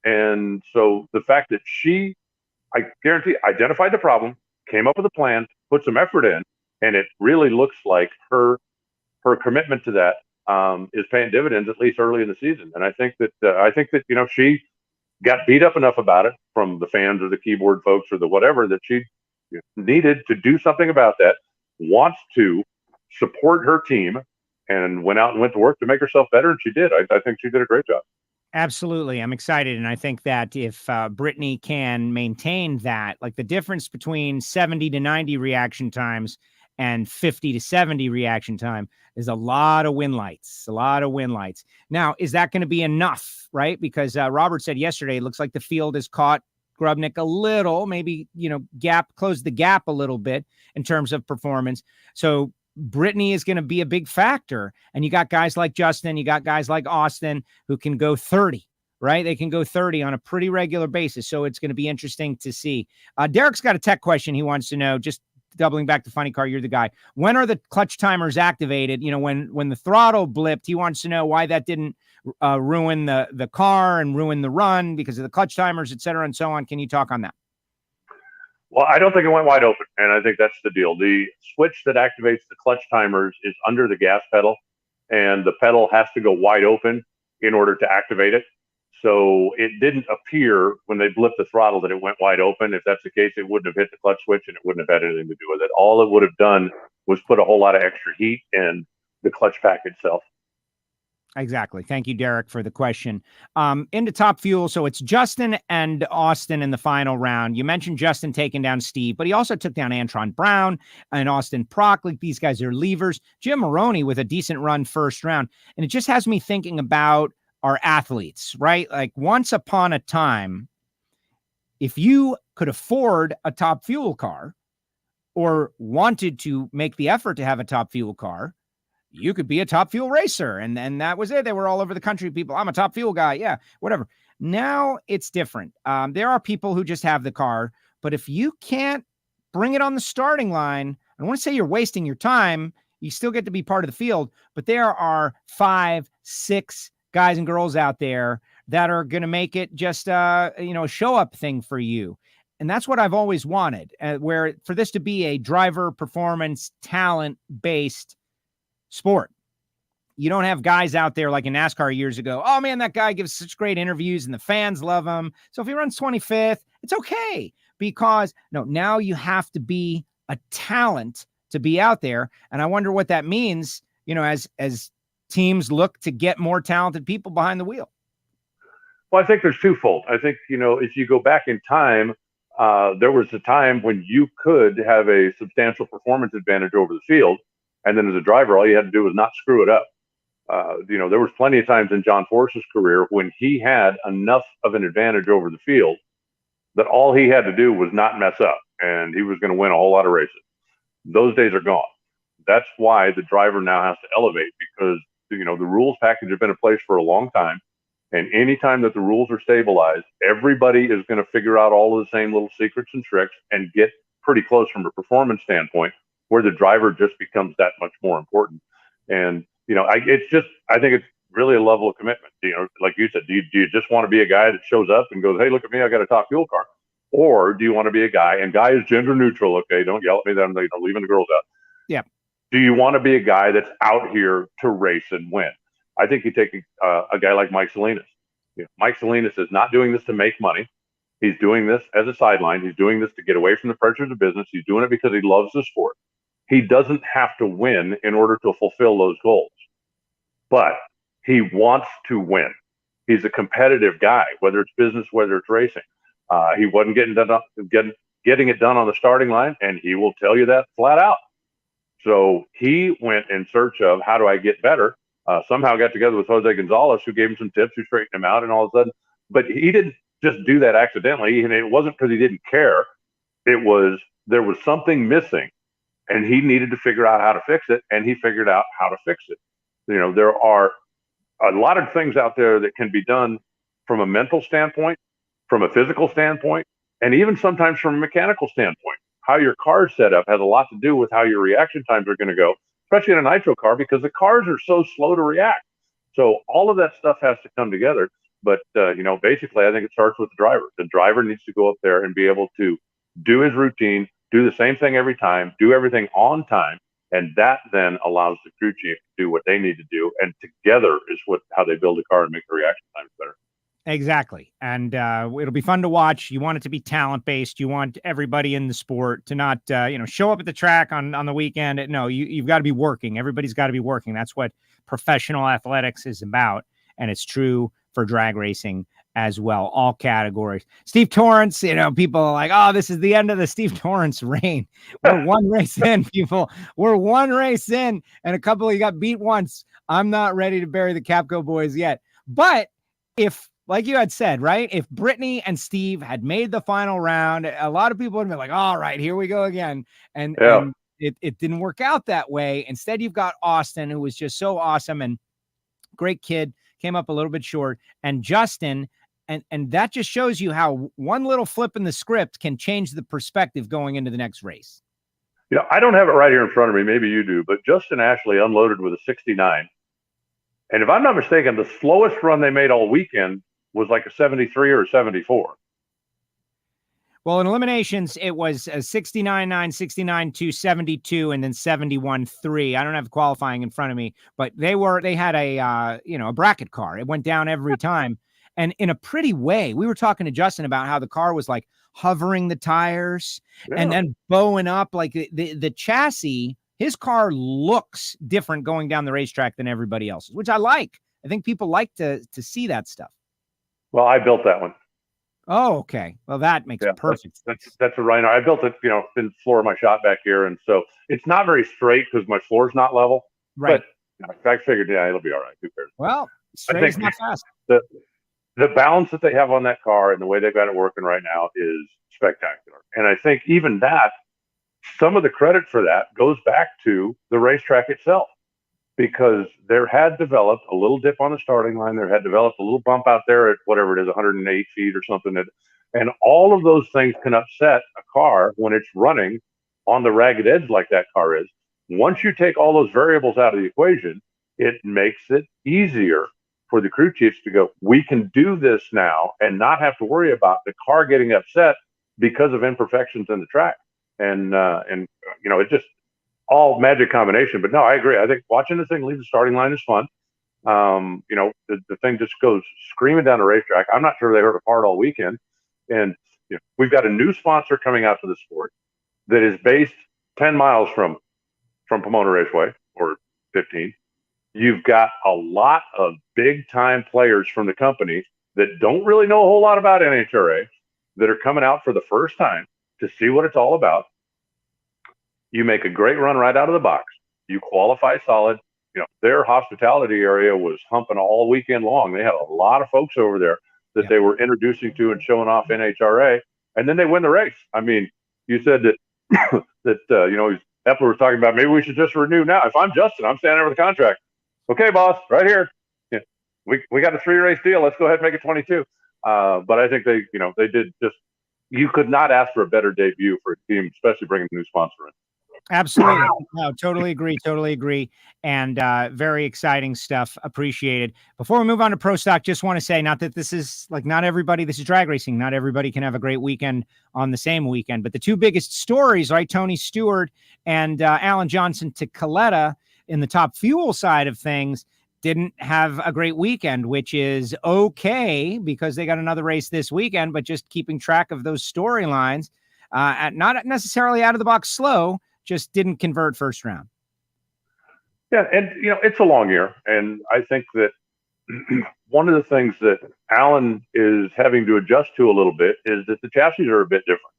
And so the fact that she, I guarantee, identified the problem, came up with a plan, put some effort in, and it really looks like her commitment to that is paying dividends, at least early in the season. And I think that she got beat up enough about it from the fans or the keyboard folks or the whatever that she needed to do something about that, wants to support her team, and went to work to make herself better. And she did. I think she did a great job. Absolutely. I'm excited. And I think that if Brittany can maintain that, like the difference between 70 to 90 reaction times and 50 to 70 reaction time is a lot of win lights, Now, is that going to be enough, right? Because Robert said yesterday, it looks like the field has caught Grubnick a little, maybe, closed the gap a little bit in terms of performance. So Brittany is going to be a big factor. And you got guys like Justin, you got guys like Austin who can go 30, right? They can go 30 on a pretty regular basis. So it's going to be interesting to see. Derek's got a tech question he wants to know, just doubling back to Funny Car, you're the guy. When are the clutch timers activated? You know, when the throttle blipped, he wants to know why that didn't ruin the car and ruin the run because of the clutch timers, et cetera, and so on. Can you talk on that? Well, I don't think it went wide open, and I think that's the deal. The switch that activates the clutch timers is under the gas pedal, and the pedal has to go wide open in order to activate it. So it didn't appear when they blipped the throttle that it went wide open. If that's the case, it wouldn't have hit the clutch switch, and it wouldn't have had anything to do with it. All it would have done was put a whole lot of extra heat in the clutch pack itself. Exactly. Thank you, Derek, for the question. Into Top Fuel. So it's Justin and Austin in the final round. You mentioned Justin taking down Steve, but he also took down Antron Brown and Austin Prock. Like, these guys are levers. Jim Maroney with a decent run first round. And it just has me thinking about our athletes, right? Like, once upon a time, if you could afford a Top Fuel car or wanted to make the effort to have a Top Fuel car, you could be a Top Fuel racer. And then that was it. They were all over the country. People, I'm a Top Fuel guy. Yeah, whatever. Now it's different. There are people who just have the car, but if you can't bring it on the starting line, I don't want to say you're wasting your time. You still get to be part of the field, but there are 5, 6 guys and girls out there that are going to make it just, a show up thing for you. And that's what I've always wanted, where for this to be a driver performance talent based sport. You don't have guys out there like in NASCAR years ago. Oh man, that guy gives such great interviews and the fans love him. So if he runs 25th, it's okay, because now you have to be a talent to be out there. And I wonder what that means, as teams look to get more talented people behind the wheel. Well, I think there's twofold. I think, if you go back in time, there was a time when you could have a substantial performance advantage over the field. And then as a driver, all you had to do was not screw it up. There was plenty of times in John Force's career when he had enough of an advantage over the field that all he had to do was not mess up, and he was going to win a whole lot of races. Those days are gone. That's why the driver now has to elevate, because, the rules package have been in place for a long time. And anytime that the rules are stabilized, everybody is going to figure out all of the same little secrets and tricks and get pretty close from a performance standpoint, where the driver just becomes that much more important. And, I think it's really a level of commitment. Like you said, do you just want to be a guy that shows up and goes, hey, look at me, I got a Top Fuel car? Or do you want to be a guy, and guy is gender neutral, okay? Don't yell at me that I'm leaving the girls out. Yeah. Do you want to be a guy that's out here to race and win? I think you take a guy like Mike Salinas. Mike Salinas is not doing this to make money. He's doing this as a sideline. He's doing this to get away from the pressures of business. He's doing it because he loves the sport. He doesn't have to win in order to fulfill those goals, but he wants to win. He's a competitive guy, whether it's business, whether it's racing. He wasn't getting it done on the starting line, and he will tell you that flat out. So he went in search of, how do I get better? Somehow got together with Jose Gonzalez, who gave him some tips, who straightened him out, and all of a sudden, but he didn't just do that accidentally. And it wasn't because he didn't care. There was something missing, and he needed to figure out how to fix it, and he figured out how to fix it. There are a lot of things out there that can be done from a mental standpoint, from a physical standpoint, and even sometimes from a mechanical standpoint. How your car is set up has a lot to do with how your reaction times are going to go, especially in a nitro car, because the cars are so slow to react. So all of that stuff has to come together. But, basically, I think it starts with the driver. The driver needs to go up there and be able to do his routine, do the same thing every time, do everything on time. And that then allows the crew chief to do what they need to do. And together is how they build a car and make the reaction times better. Exactly. And it'll be fun to watch. You want it to be talent-based. You want everybody in the sport to not, show up at the track on the weekend. No, you've got to be working. Everybody's got to be working. That's what professional athletics is about. And it's true for drag racing as well, all categories. Steve Torrance, people are like, oh, this is the end of the Steve Torrance reign. We're one race in, people. We're one race in, and a couple of you got beat once. I'm not ready to bury the Capco boys yet. But if, like you had said, right, if Brittany and Steve had made the final round, a lot of people would have been like, all right, here we go again. And it didn't work out that way. Instead, you've got Austin, who was just so awesome and great kid, came up a little bit short, and Justin. And that just shows you how one little flip in the script can change the perspective going into the next race. I don't have it right here in front of me. Maybe you do, but Justin Ashley unloaded with a 69. And if I'm not mistaken, the slowest run they made all weekend was like a 73 or a 74. Well, in eliminations, it was a 69.9, 69.2, 72, and then 71.3. I don't have qualifying in front of me, but they had a bracket car. It went down every time. And in a pretty way. We were talking to Justin about how the car was like hovering the tires and then bowing up, like the chassis. His car looks different going down the racetrack than everybody else's, which I like. I think people like to see that stuff. Well, I built that one. Oh, okay. Well, that makes perfect sense. That's a Reinhart. I built it, in the floor of my shop back here, and so it's not very straight because my floor's not level. Right. But I figured, it'll be all right. Who cares? Well, straight is not fast. The balance that they have on that car and the way they've got it working right now is spectacular. And I think even that, some of the credit for that goes back to the racetrack itself, because there had developed a little dip on the starting line. There had developed a little bump out there at whatever it is, 108 feet or something. And all of those things can upset a car when it's running on the ragged edge like that car is. Once you take all those variables out of the equation, it makes it easier for the crew chiefs to go, we can do this now and not have to worry about the car getting upset because of imperfections in the track. And it's just all magic combination. But no, I agree. I think watching the thing leave the starting line is fun. The thing just goes screaming down the racetrack. I'm not sure they hurt apart all weekend. And we've got a new sponsor coming out to the sport that is based 10 miles from Pomona Raceway, or 15. You've got a lot of big-time players from the company that don't really know a whole lot about NHRA that are coming out for the first time to see what it's all about. You make a great run right out of the box. You qualify solid. Their hospitality area was humping all weekend long. They had a lot of folks over there that they were introducing to and showing off NHRA, and then they win the race. I mean, you said that Epler was talking about maybe we should just renew now. If I'm Justin, I'm standing over the contract. Okay, boss, right here. We got a 3-race deal. Let's go ahead and make it 22. But I think they did just. You could not ask for a better debut for a team, especially bringing a new sponsor in. Absolutely. No, totally agree. And very exciting stuff. Appreciated. Before we move on to Pro Stock, just want to say, not that this is not everybody, this is drag racing. Not everybody can have a great weekend on the same weekend. But the two biggest stories, right? Tony Stewart and Alan Johnson to Coletta in the Top Fuel side of things didn't have a great weekend, which is okay because they got another race this weekend, but just keeping track of those storylines, not necessarily out of the box slow, just didn't convert first round. Yeah. And, it's a long year. And I think that one of the things that Alan is having to adjust to a little bit is that the chassis are a bit different.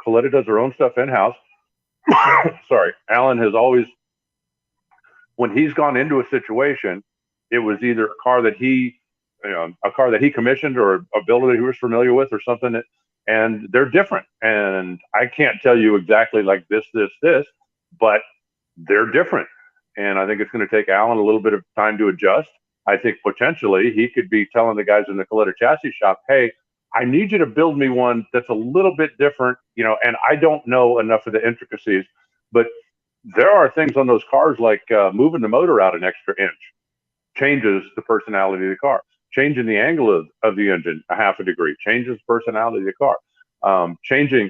Coletta does her own stuff in-house. Sorry. Alan has always, when he's gone into a situation, it was either a car that he commissioned or a builder that he was familiar with or something and they're different. And I can't tell you exactly like this, but they're different. And I think it's going to take Alan a little bit of time to adjust. I think potentially he could be telling the guys in the Coletta chassis shop, hey, I need you to build me one that's a little bit different, and I don't know enough of the intricacies, but there are things on those cars like moving the motor out an extra inch changes the personality of the car. Changing the angle of the engine a half a degree changes the personality of the car. Changing,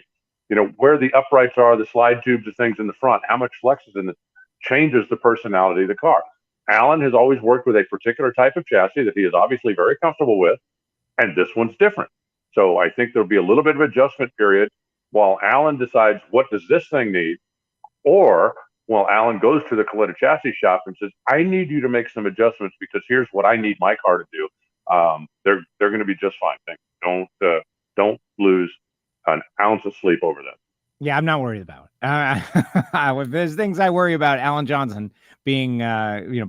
where the uprights are, the slide tubes, the things in the front, how much flex is in it, changes the personality of the car. Alan has always worked with a particular type of chassis that he is obviously very comfortable with, and this one's different. So I think there'll be a little bit of adjustment period while Alan decides what does this thing need, or while Alan goes to the Coletta chassis shop and says, I need you to make some adjustments because here's what I need my car to do. They're going to be just fine. Don't lose an ounce of sleep over that. Yeah, I'm not worried about it. There's things I worry about. Alan Johnson being,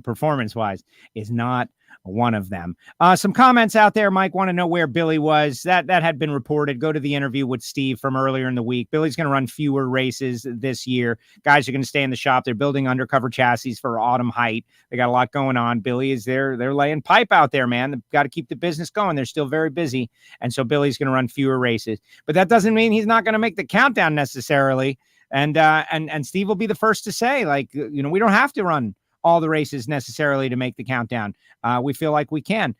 performance wise, is not one of them. Some comments out there. Mike want to know where Billy was. That had been reported. Go to the interview with Steve from earlier in the week. Billy's going to run fewer races this year. Guys are going to stay in the shop. They're building undercover chassis for autumn height. They got a lot going on. Billy is there. They're laying pipe out there, man. They've got to keep the business going. They're still very busy. And so Billy's going to run fewer races, but that doesn't mean he's not going to make the countdown necessarily. And Steve will be the first to say, like, we don't have to run all the races necessarily to make the countdown. We feel like we can.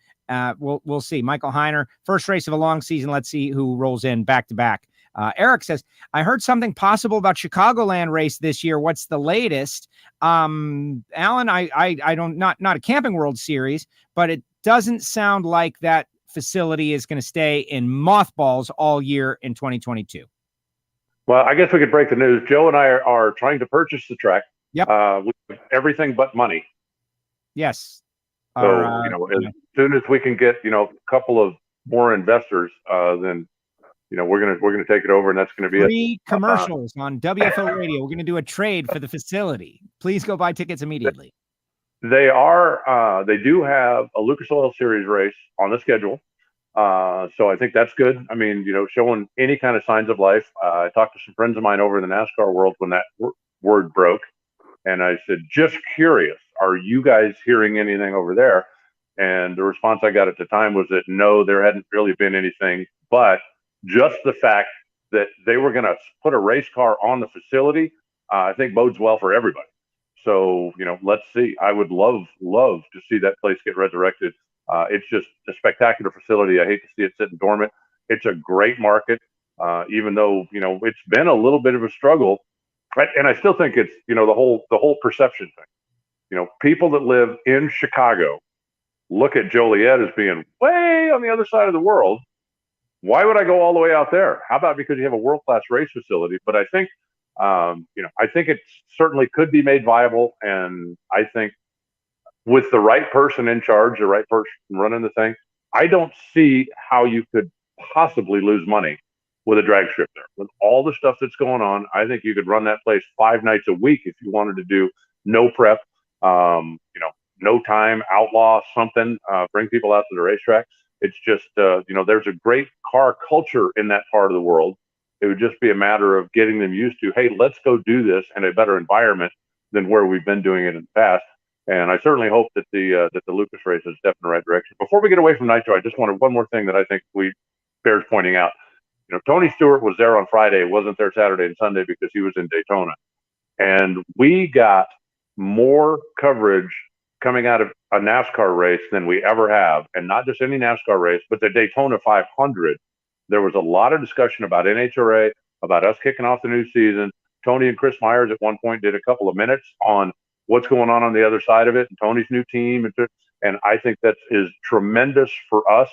We'll see. Michael Heiner, first race of a long season. Let's see who rolls in back to back. Eric says, I heard something possible about Chicagoland race this year. What's the latest? Alan, I don't, not a Camping World Series, but it doesn't sound like that facility is going to stay in mothballs all year in 2022. Well, I guess we could break the news. Joe and I are trying to purchase the track. Yep. With everything but money. Yes. So, as soon as we can get, a couple of more investors, then, we're going to take it over, and that's going to be free commercials on WFO Radio. We're going to do a trade for the facility. Please go buy tickets immediately. They do have a Lucas Oil Series race on the schedule. So I think that's good. I mean, showing any kind of signs of life. I talked to some friends of mine over in the NASCAR world when that word broke. And I said, just curious, are you guys hearing anything over there? And the response I got at the time was that no, there hadn't really been anything, but just the fact that they were going to put a race car on the facility, I think bodes well for everybody. So, let's see. I would love to see that place get resurrected. It's just a spectacular facility. I hate to see it sitting dormant. It's a great market, even though, it's been a little bit of a struggle. And I still think it's, the whole perception thing. People that live in Chicago look at Joliet as being way on the other side of the world. Why would I go all the way out there? How about because you have a world-class race facility? But I think, I think it certainly could be made viable. And I think with the right person in charge, the right person running the thing, I don't see how you could possibly lose money with a drag strip there. With all the stuff that's going on, I think you could run that place 5 nights a week if you wanted to do no prep, no time, outlaw something, bring people out to the racetrack. It's just, there's a great car culture in that part of the world. It would just be a matter of getting them used to, hey, let's go do this in a better environment than where we've been doing it in the past. And I certainly hope that the Lucas race is step in the right direction. Before we get away from Nitro, I just wanted one more thing that I think bears pointing out. Tony Stewart was there on Friday, wasn't there Saturday and Sunday because he was in Daytona. And we got more coverage coming out of a NASCAR race than we ever have. And not just any NASCAR race, but the Daytona 500. There was a lot of discussion about NHRA, about us kicking off the new season. Tony and Chris Myers at one point did a couple of minutes on what's going on the other side of it and Tony's new team. And I think that is tremendous for us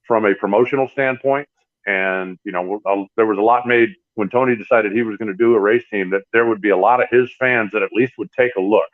from a promotional standpoint. And, there was a lot made when Tony decided he was going to do a race team that there would be a lot of his fans that at least would take a look.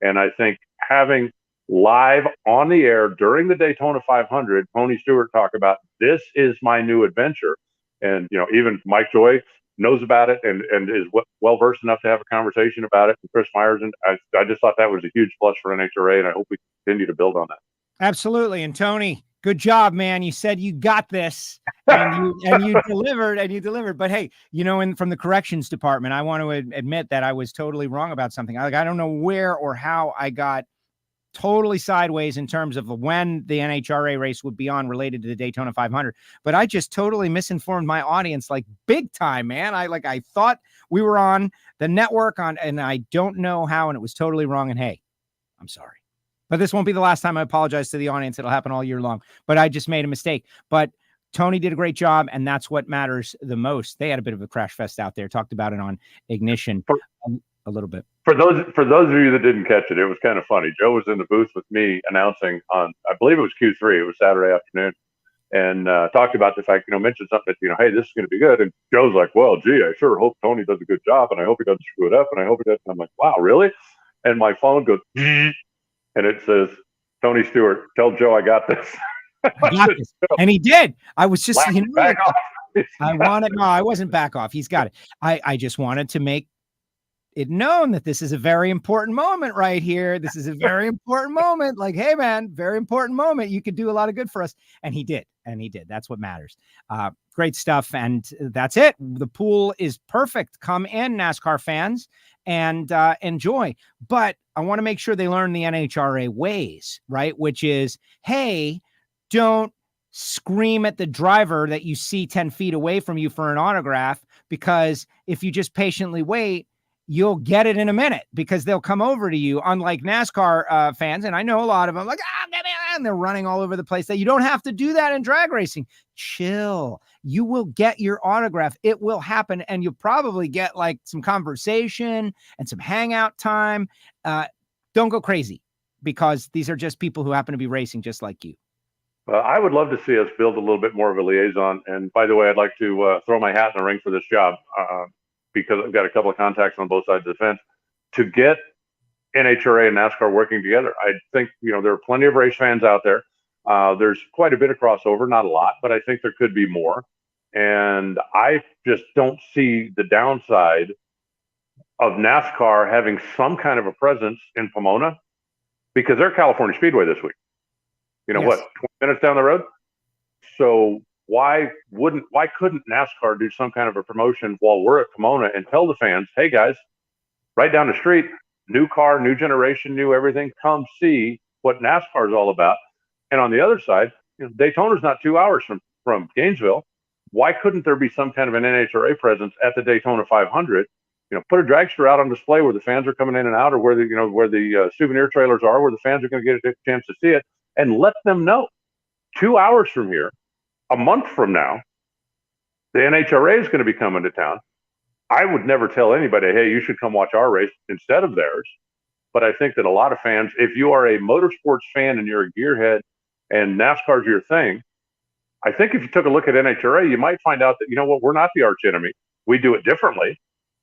And I think having live on the air during the Daytona 500, Tony Stewart talk about, this is my new adventure. And, even Mike Joy knows about it and is well-versed enough to have a conversation about it. And Chris Myers, and I just thought that was a huge plus for NHRA, and I hope we continue to build on that. Absolutely. And Tony, good job, man. You said you got this and you delivered. But hey, from the corrections department, I want to admit that I was totally wrong about something. I don't know where or how I got totally sideways in terms of when the NHRA race would be on related to the Daytona 500, but I just totally misinformed my audience, like big time, man. I thought we were on the network and I don't know how, and it was totally wrong. And hey, I'm sorry. But this won't be the last time I apologize to the audience. It'll happen all year long. But I just made a mistake. But Tony did a great job, and that's what matters the most. They had a bit of a crash fest out there. Talked about it on Ignition a little bit. For those of you that didn't catch it, it was kind of funny. Joe was in the booth with me announcing on, I believe it was Q3. It was Saturday afternoon, and talked about the fact, mentioned something that, hey, this is going to be good. And Joe's like, well, gee, I sure hope Tony does a good job, and I hope he doesn't screw it up, and I hope he doesn't. I'm like, wow, really? And my phone goes, and it says, Tony Stewart, tell Joe I got this. I got this. And he did. I was just, back off. I wasn't back off. He's got it. I just wanted to make it known that this is a very important moment right here. This is a very important moment. Like, hey, man, very important moment. You could do a lot of good for us. And he did. And he did. That's what matters. Great stuff. And that's it. The pool is perfect. Come in, NASCAR fans, and enjoy. But I want to make sure they learn the NHRA ways, right? Which is, hey, don't scream at the driver that you see 10 feet away from you for an autograph, because if you just patiently wait, you'll get it in a minute, because they'll come over to you, unlike NASCAR fans. And I know a lot of them, like, and they're running all over the place. That you don't have to do that in drag racing. Chill. You will get your autograph. It will happen. And you'll probably get like some conversation and some hangout time. Don't go crazy, because these are just people who happen to be racing just like you. I would love to see us build a little bit more of a liaison. And by the way, I'd like to throw my hat in the ring for this job, because I've got a couple of contacts on both sides of the fence to get NHRA and NASCAR working together. I think, there are plenty of race fans out there. There's quite a bit of crossover, not a lot, but I think there could be more. And I just don't see the downside of NASCAR having some kind of a presence in Pomona, because they're California Speedway this week. Yes. What, 20 minutes down the road? So why couldn't NASCAR do some kind of a promotion while we're at Pomona and tell the fans, hey guys, right down the street, new car, new generation, new everything, come see what NASCAR is all about. And on the other side, Daytona's not 2 hours from Gainesville. Why couldn't there be some kind of an NHRA presence at the Daytona 500? Put a dragster out on display where the fans are coming in and out, or where the souvenir trailers are, where the fans are going to get a chance to see it, and let them know 2 hours from here, a month from now, the NHRA is going to be coming to town. I would never tell anybody, hey, you should come watch our race instead of theirs. But I think that a lot of fans, if you are a motorsports fan and you're a gearhead and NASCAR's your thing, I think if you took a look at NHRA, you might find out that, we're not the arch enemy. We do it differently,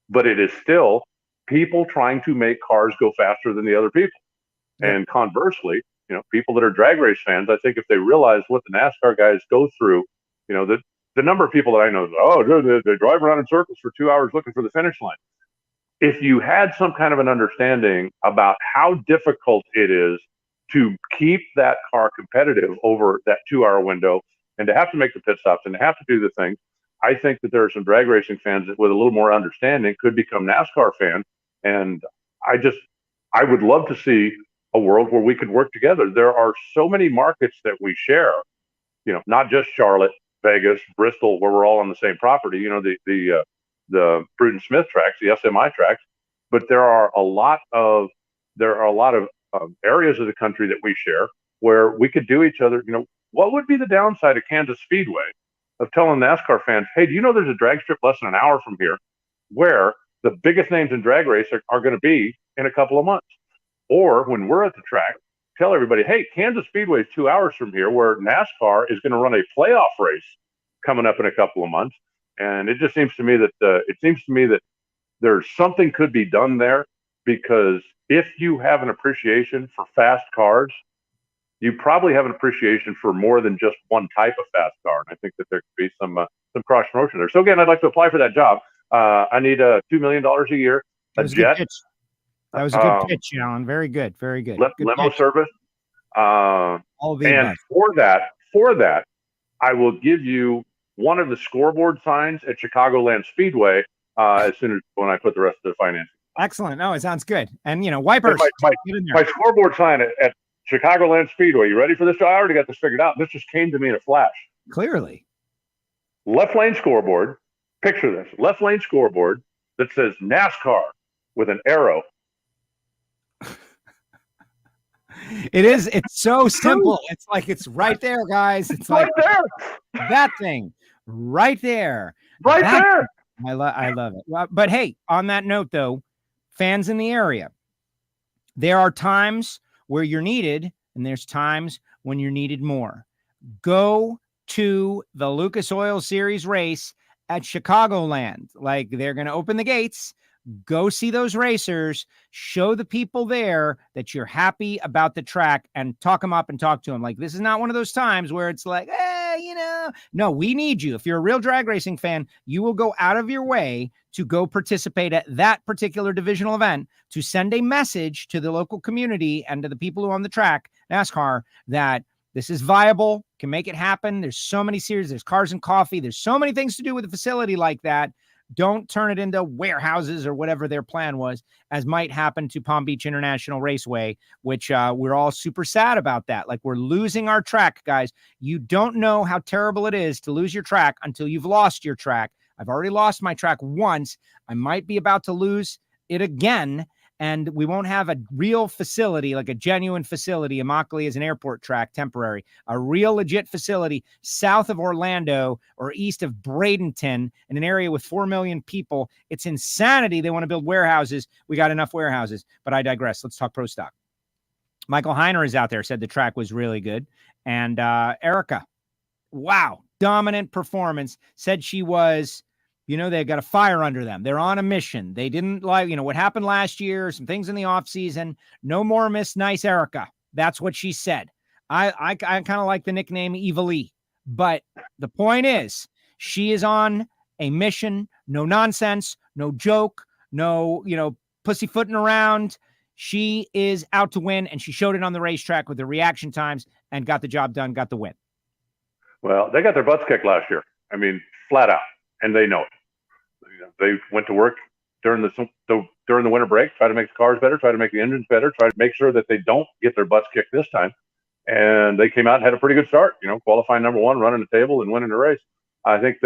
but it is still people trying to make cars go faster than the other people. Yeah. And conversely, people that are drag race fans, I think if they realize what the NASCAR guys go through, the number of people that I know, they drive around in circles for 2 hours looking for the finish line. If you had some kind of an understanding about how difficult it is to keep that car competitive over that 2 hour window, and to have to make the pit stops and to have to do the things, I think that there are some drag racing fans that with a little more understanding could become NASCAR fans. And I would love to see a world where we could work together. There are so many markets that we share, not just Charlotte, Vegas, Bristol, where we're all on the same property, the Bruton Smith tracks, the SMI tracks, but there are a lot of areas of the country that we share where we could do each other. What would be the downside of Kansas Speedway of telling NASCAR fans, hey, do you know there's a drag strip less than an hour from here where the biggest names in drag race are going to be in a couple of months? Or when we're at the track, tell everybody, hey, Kansas Speedway is 2 hours from here, where NASCAR is going to run a playoff race coming up in a couple of months. And it just seems to me that there's something could be done there, because if you have an appreciation for fast cars, you probably have an appreciation for more than just one type of fast car. And I think that there could be some cross promotion there. So again, I'd like to apply for that job. I need $2 million a year, a jet. That was a good pitch, Alan. Very good. Very good. Limo pitch. Service. And for that, I will give you one of the scoreboard signs at Chicagoland Speedway as soon as when I put the rest of the financing. Excellent. No, it sounds good. And wipers. My scoreboard sign at Chicagoland Speedway. You ready for this? I already got this figured out. This just came to me in a flash. Clearly. Left lane scoreboard. Picture this. Left lane scoreboard that says NASCAR with an arrow. It's so simple. It's like, it's right there, guys. It's like right there. That thing right there. There. I love it. Well, but hey, on that note though, fans in the area, there are times where you're needed and there's times when you're needed more. Go to the Lucas Oil Series race at Chicagoland. Like, they're going to open the gates. Go see those racers, show the people there that you're happy about the track, and talk them up and talk to them. Like, this is not one of those times where it's like, No, we need you. If you're a real drag racing fan, you will go out of your way to go participate at that particular divisional event, to send a message to the local community and to the people who own the track, NASCAR, that this is viable, can make it happen. There's so many series. There's Cars and Coffee. There's so many things to do with a facility like that. Don't turn it into warehouses or whatever their plan was, as might happen to Palm Beach International Raceway, which we're all super sad about that. Like, we're losing our track, guys. You don't know how terrible it is to lose your track until you've lost your track. I've already lost my track once. I might be about to lose it again. And we won't have a real facility, like a genuine facility. Immokalee is an airport track, temporary. A real legit facility south of Orlando or east of Bradenton in an area with 4 million people. It's insanity. They want to build warehouses. We got enough warehouses. But I digress. Let's talk pro stock. Michael Heiner is out there, said the track was really good. And Erica, wow, dominant performance. Said she was... they got a fire under them. They're on a mission. They didn't like, what happened last year, some things in the off season. No more Miss Nice Erica. That's what she said. I kind of like the nickname Evil E. But the point is, she is on a mission. No nonsense, no joke, no, pussyfooting around. She is out to win, and she showed it on the racetrack with the reaction times and got the job done, got the win. Well, they got their butts kicked last year. I mean, flat out. And they know it. They went to work during the winter break, try to make the cars better, try to make the engines better, try to make sure that they don't get their butts kicked this time. And they came out and had a pretty good start, qualifying number one, running the table and winning the race. I think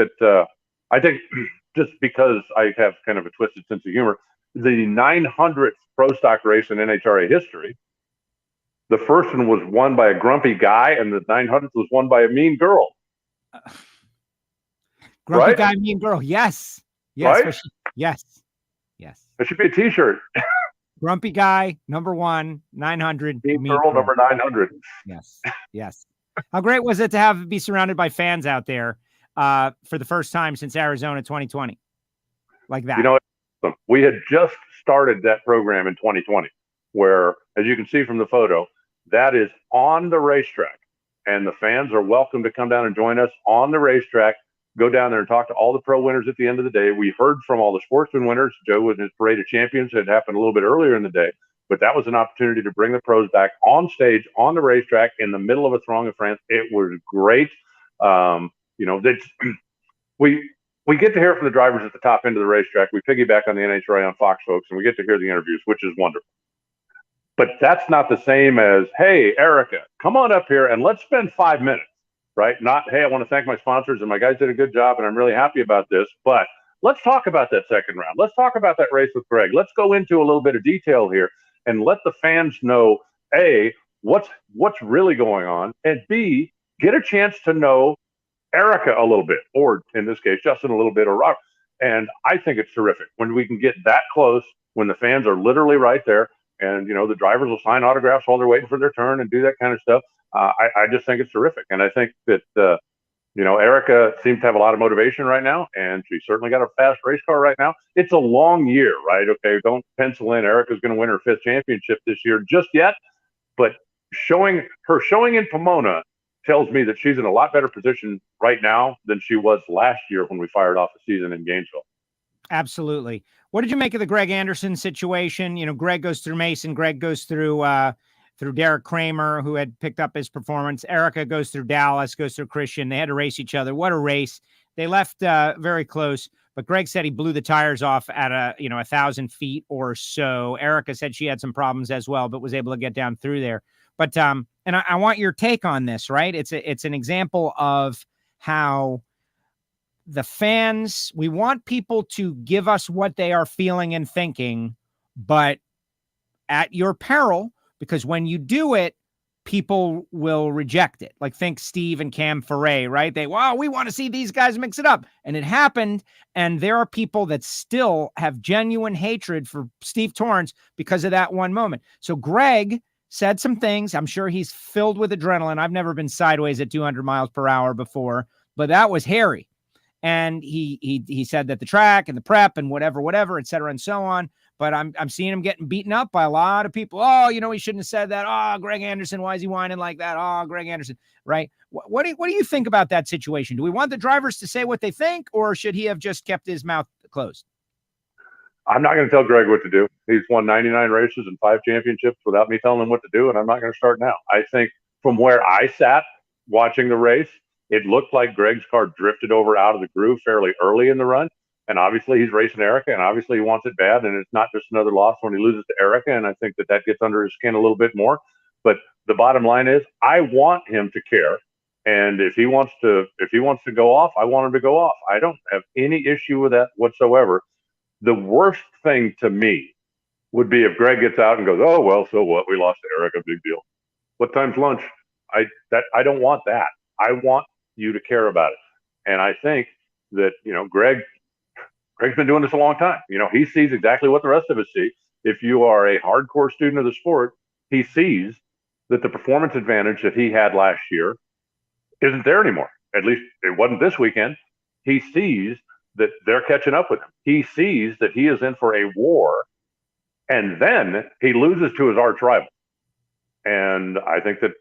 just because I have kind of a twisted sense of humor, the 900th pro stock race in NHRA history, the first one was won by a grumpy guy, and the 900th was won by a mean girl. Grumpy right? guy, mean girl. Yes. Right? Yes. It should be a T-shirt. Grumpy guy, number 1, 900. Mean girl, number 900. Yes. How great was it to be surrounded by fans out there for the first time since Arizona 2020? Like that. We had just started that program in 2020, where, as you can see from the photo, that is on the racetrack. And the fans are welcome to come down and join us on the racetrack. Go down there and talk to all the pro winners at the end of the day. We heard from all the sportsman winners. Joe with his parade of champions had happened a little bit earlier in the day, but that was an opportunity to bring the pros back on stage on the racetrack in the middle of a throng of fans. It was great. We get to hear from the drivers at the top end of the racetrack. We piggyback on the NHRA on Fox folks, and we get to hear the interviews, which is wonderful. But that's not the same as, hey, Erica, come on up here and let's spend 5 minutes. Right? Not, hey, I want to thank my sponsors and my guys did a good job and I'm really happy about this, but let's talk about that second round. Let's talk about that race with Greg. Let's go into a little bit of detail here and let the fans know, A, what's really going on, and B, get a chance to know Erica a little bit, or in this case, Justin a little bit, or Robert. And I think it's terrific when we can get that close, when the fans are literally right there, and, the drivers will sign autographs while they're waiting for their turn and do that kind of stuff. I just think it's terrific. And I think that, Erica seems to have a lot of motivation right now, and she certainly got a fast race car right now. It's a long year, right? Okay, don't pencil in Erica's going to win her 5th championship this year just yet. But showing in Pomona tells me that she's in a lot better position right now than she was last year when we fired off the season in Gainesville. Absolutely. What did you make of the Greg Anderson situation? Greg goes through Mason. Greg goes through Derek Kramer, who had picked up his performance. Erica goes through Dallas, goes through Christian. They had to race each other. What a race. They left very close, but Greg said he blew the tires off at 1,000 feet or so. Erica said she had some problems as well, but was able to get down through there. But, and I want your take on this, right? It's an example of how the fans, we want people to give us what they are feeling and thinking, but at your peril, because when you do it, people will reject it. Like, think Steve and Cam Ferret, right? We want to see these guys mix it up. And it happened. And there are people that still have genuine hatred for Steve Torrance because of that one moment. So Greg said some things. I'm sure he's filled with adrenaline. I've never been sideways at 200 miles per hour before, but that was hairy. And he said that the track and the prep and whatever, et cetera, and so on. But I'm seeing him getting beaten up by a lot of people. Oh, he shouldn't have said that. Oh, Greg Anderson, why is he whining like that? Oh, Greg Anderson, right? What do you think about that situation? Do we want the drivers to say what they think, or should he have just kept his mouth closed? I'm not going to tell Greg what to do. He's won 99 races and 5 championships without me telling him what to do, and I'm not going to start now. I think from where I sat watching the race, it looked like Greg's car drifted over out of the groove fairly early in the run. And obviously he's racing Erica, and obviously he wants it bad, and it's not just another loss when he loses to Erica, and I think that gets under his skin a little bit more. But the bottom line is I want him to care. And if he wants to go off, I want him to go off. I don't have any issue with that whatsoever. The worst thing to me would be if Greg gets out and goes, "Oh, well, so what? We lost to Erica, big deal. What time's lunch?" I don't want that. I want you to care about it. And I think that, Greg's been doing this a long time. He sees exactly what the rest of us see. If you are a hardcore student of the sport, he sees that the performance advantage that he had last year isn't there anymore. At least it wasn't this weekend. He sees that they're catching up with him. He sees that he is in for a war, and then he loses to his arch rival. And I think that,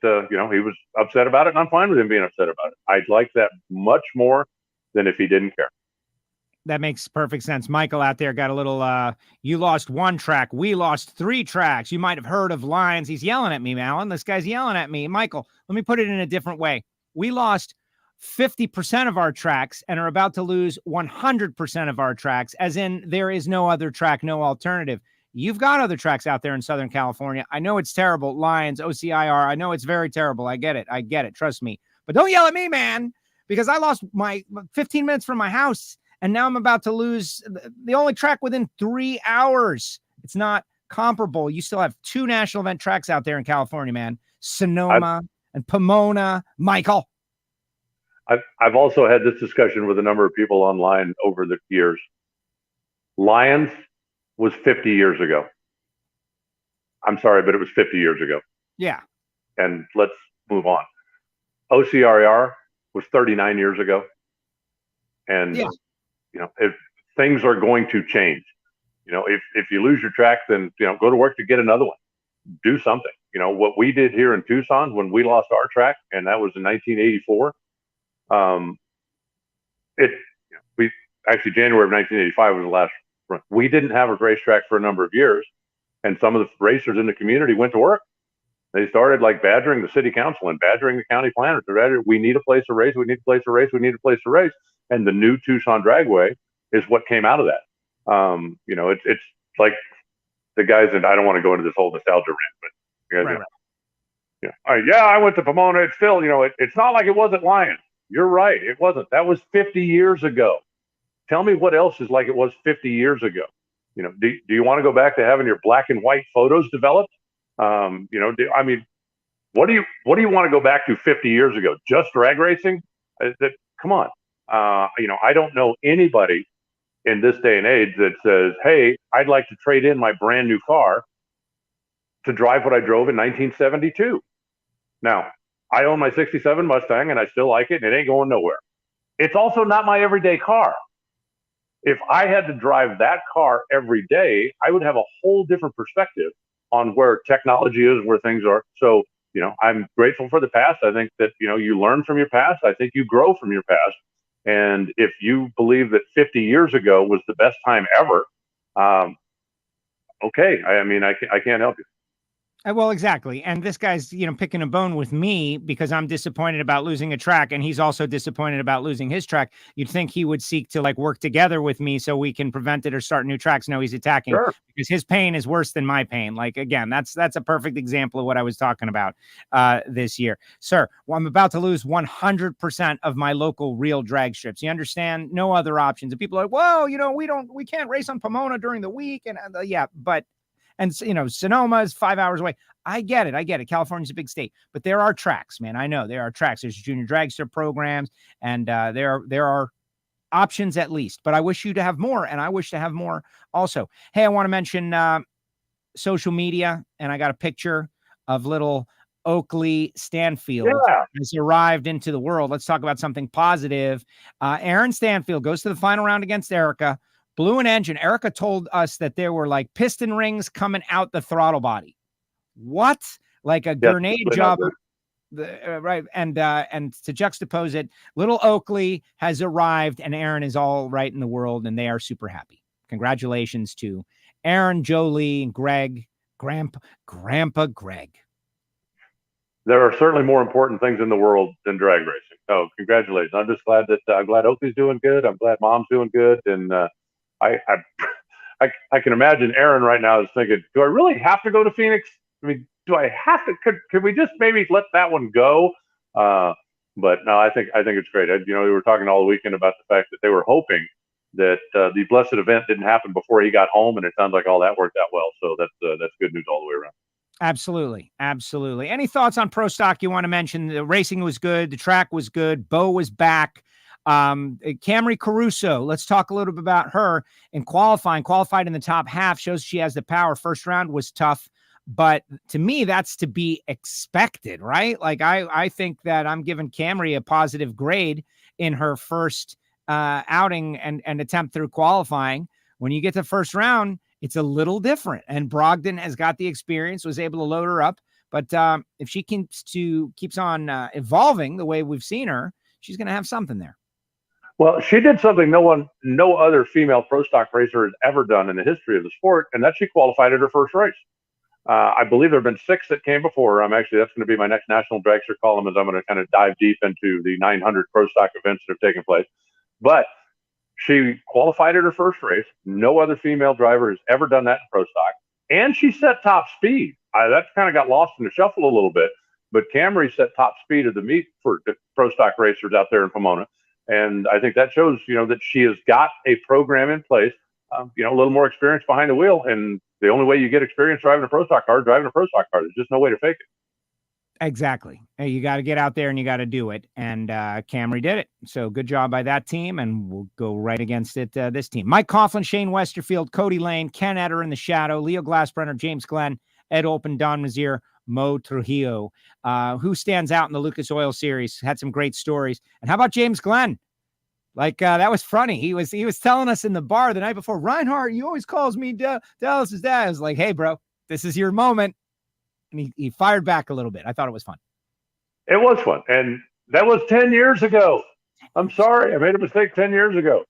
he was upset about it, and I'm fine with him being upset about it. I'd like that much more than if he didn't care. That makes perfect sense. Michael out there got a little, you lost 1 track. We lost 3 tracks. You might have heard of Lions. He's yelling at me, Alan. This guy's yelling at me. Michael, let me put it in a different way. We lost 50% of our tracks and are about to lose 100% of our tracks, as in there is no other track, no alternative. You've got other tracks out there in Southern California. I know it's terrible. Lions, OCIR. I know it's very terrible. I get it. Trust me. But don't yell at me, man, because I lost my 15 minutes from my house, and now I'm about to lose the only track within 3 hours. It's not comparable. You still have 2 national event tracks out there in California, man. Sonoma and Pomona. Michael. I've also had this discussion with a number of people online over the years. Lions was 50 years ago. I'm sorry, but it was 50 years ago. Yeah. And let's move on. OCRR was 39 years ago. And, if things are going to change, if you lose your track, then, go to work to get another one. Do something. What we did here in Tucson when we lost our track, and that was in 1984. January of 1985 was the last run. We didn't have a racetrack for a number of years, and some of the racers in the community went to work. They started badgering the city council and badgering the county planners. We need a place to race. We need a place to race. We need a place to race. And the new Tucson Dragway is what came out of that. It's like the guys, and I don't want to go into this whole nostalgia rant, but I went to Pomona. It's still, it's not like it wasn't Lions. You're right. It wasn't. That was 50 years ago. Tell me what else is like it was 50 years ago. Do you want to go back to having your black and white photos developed? What do you want to go back to 50 years ago? Just drag racing? Come on. I don't know anybody in this day and age that says, "Hey, I'd like to trade in my brand new car to drive what I drove in 1972." Now, I own my 67 Mustang and I still like it, and it ain't going nowhere. It's also not my everyday car. If I had to drive that car every day, I would have a whole different perspective on where technology is, where things are. So, I'm grateful for the past. I think that, you learn from your past. I think you grow from your past. And if you believe that 50 years ago was the best time ever, okay. I can't help you. Well, exactly. And this guy's, picking a bone with me because I'm disappointed about losing a track, and he's also disappointed about losing his track. You'd think he would seek to work together with me so we can prevent it or start new tracks. No, he's attacking because his pain is worse than my pain. Again, that's a perfect example of what I was talking about this year. Sir, I'm about to lose 100% of my local real drag strips. You understand? No other options. And people are like, well, we can't race on Pomona during the week. And Sonoma is 5 hours away. I get it. California's a big state, but there are tracks, man. I know there are tracks. There's junior dragster programs, and there are options at least. But I wish you to have more, and I wish to have more also. Hey, I want to mention social media, and I got a picture of little Oakley Stanfield has arrived into the world. Let's talk about something positive. Aaron Stanfield goes to the final round against Erica. Blew an engine. Erica told us that there were piston rings coming out the throttle body. What? Like a grenade job. Right. And to juxtapose it, little Oakley has arrived and Aaron is all right in the world and they are super happy. Congratulations to Aaron, Jolie, and Greg, Grandpa Greg. There are certainly more important things in the world than drag racing. So congratulations. I'm just glad that I'm glad Oakley's doing good. I'm glad Mom's doing good. And I can imagine Aaron right now is thinking, do I really have to go to Phoenix? I mean, do I have to? Could we just maybe let that one go? But no, I think it's great. We were talking all the weekend about the fact that they were hoping that the blessed event didn't happen before he got home, and it sounds like all that worked out well. So that's good news all the way around. Absolutely. Absolutely. Any thoughts on Pro Stock you want to mention? The racing was good. The track was good. Bo was back. Camry Caruso, let's talk a little bit about her in qualified in the top half, shows she has the power. First round was tough, but to me, that's to be expected, right? Like I think that I'm giving Camry a positive grade in her first outing and attempt through qualifying. When you get to first round, it's a little different. And Brogdon has got the experience, was able to load her up. But if she keeps on evolving the way we've seen her, she's going to have something there. Well, she did something no other female pro stock racer has ever done in the history of the sport, and that she qualified at her first race. I believe there have been 6 that came before. That's going to be my next National Dragster column, as I'm going to kind of dive deep into the 900 pro stock events that have taken place. But she qualified at her first race. No other female driver has ever done that in pro stock. And she set top speed. That kind of got lost in the shuffle a little bit. But Camry set top speed of the meet for the pro stock racers out there in Pomona. And I think that shows, that she has got a program in place, a little more experience behind the wheel. And the only way you get experience driving a pro stock car is driving a pro stock car. There's just no way to fake it. Exactly. You got to get out there and you got to do it. And Camry did it. So good job by that team. And we'll go right against it, this team. Mike Coughlin, Shane Westerfield, Cody Lane, Ken Etter in the shadow, Leo Glassbrenner, James Glenn, Ed Open, Don Mazier, Mo Trujillo. Who stands out in the Lucas Oil series? Had some great stories. And how about James Glenn? Like, that was funny. He was telling us in the bar the night before, Reinhart, he always calls me Dallas's dad. I was like, hey, bro, this is your moment. And he fired back a little bit. I thought it was fun. It was fun. And that was 10 years ago. I'm sorry. I made a mistake 10 years ago.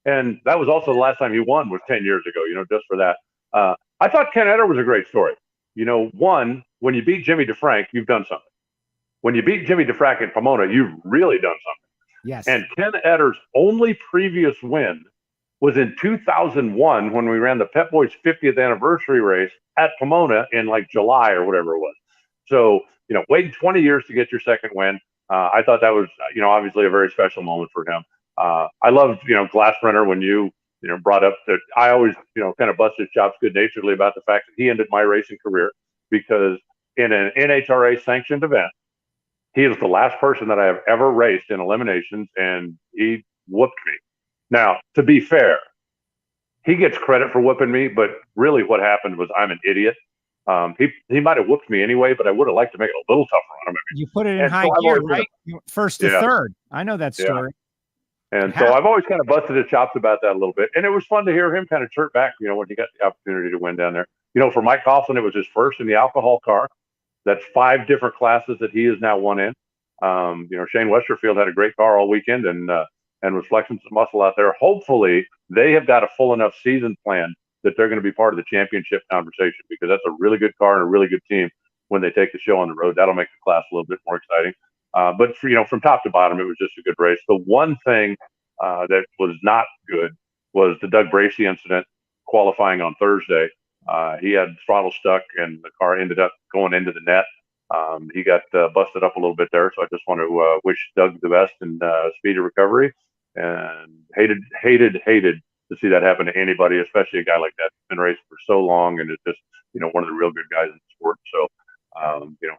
And that was also the last time he won was 10 years ago, just for that. I thought Ken Etter was a great story. One, when you beat Jimmy DeFrank, you've done something. When you beat Jimmy DeFrank in Pomona, you've really done something. Yes. And Ken Etter's only previous win was in 2001 when we ran the Pep Boys 50th anniversary race at Pomona in like July or whatever it was. So, waiting 20 years to get your second win. I thought that was, obviously a very special moment for him. I loved, Glassbrenner when you brought up that I always, kind of bust his chops good naturedly about the fact that he ended my racing career because in an NHRA sanctioned event, he is the last person that I have ever raced in eliminations, and he whooped me. Now, to be fair, he gets credit for whooping me, but really what happened was I'm an idiot. He might have whooped me anyway, but I would have liked to make it a little tougher on him. You put it in high gear, right? First to third. I know that story. Yeah. And so I've always kind of busted his chops about that a little bit. And it was fun to hear him kind of chirp back, when he got the opportunity to win down there. For Mike Coughlin, it was his first in the alcohol car. That's 5 different classes that he has now won in. Shane Westerfield had a great car all weekend and was flexing some muscle out there. Hopefully, they have got a full enough season plan that they're going to be part of the championship conversation because that's a really good car and a really good team when they take the show on the road. That'll make the class a little bit more exciting. But from top to bottom, it was just a good race. The one thing that was not good was the Doug Bracey incident qualifying on Thursday. He had throttle stuck and the car ended up going into the net. He got busted up a little bit there. So I just want to wish Doug the best and speedy recovery, and hated to see that happen to anybody, especially a guy like that. He's been racing for so long and is just, one of the real good guys in the sport. So,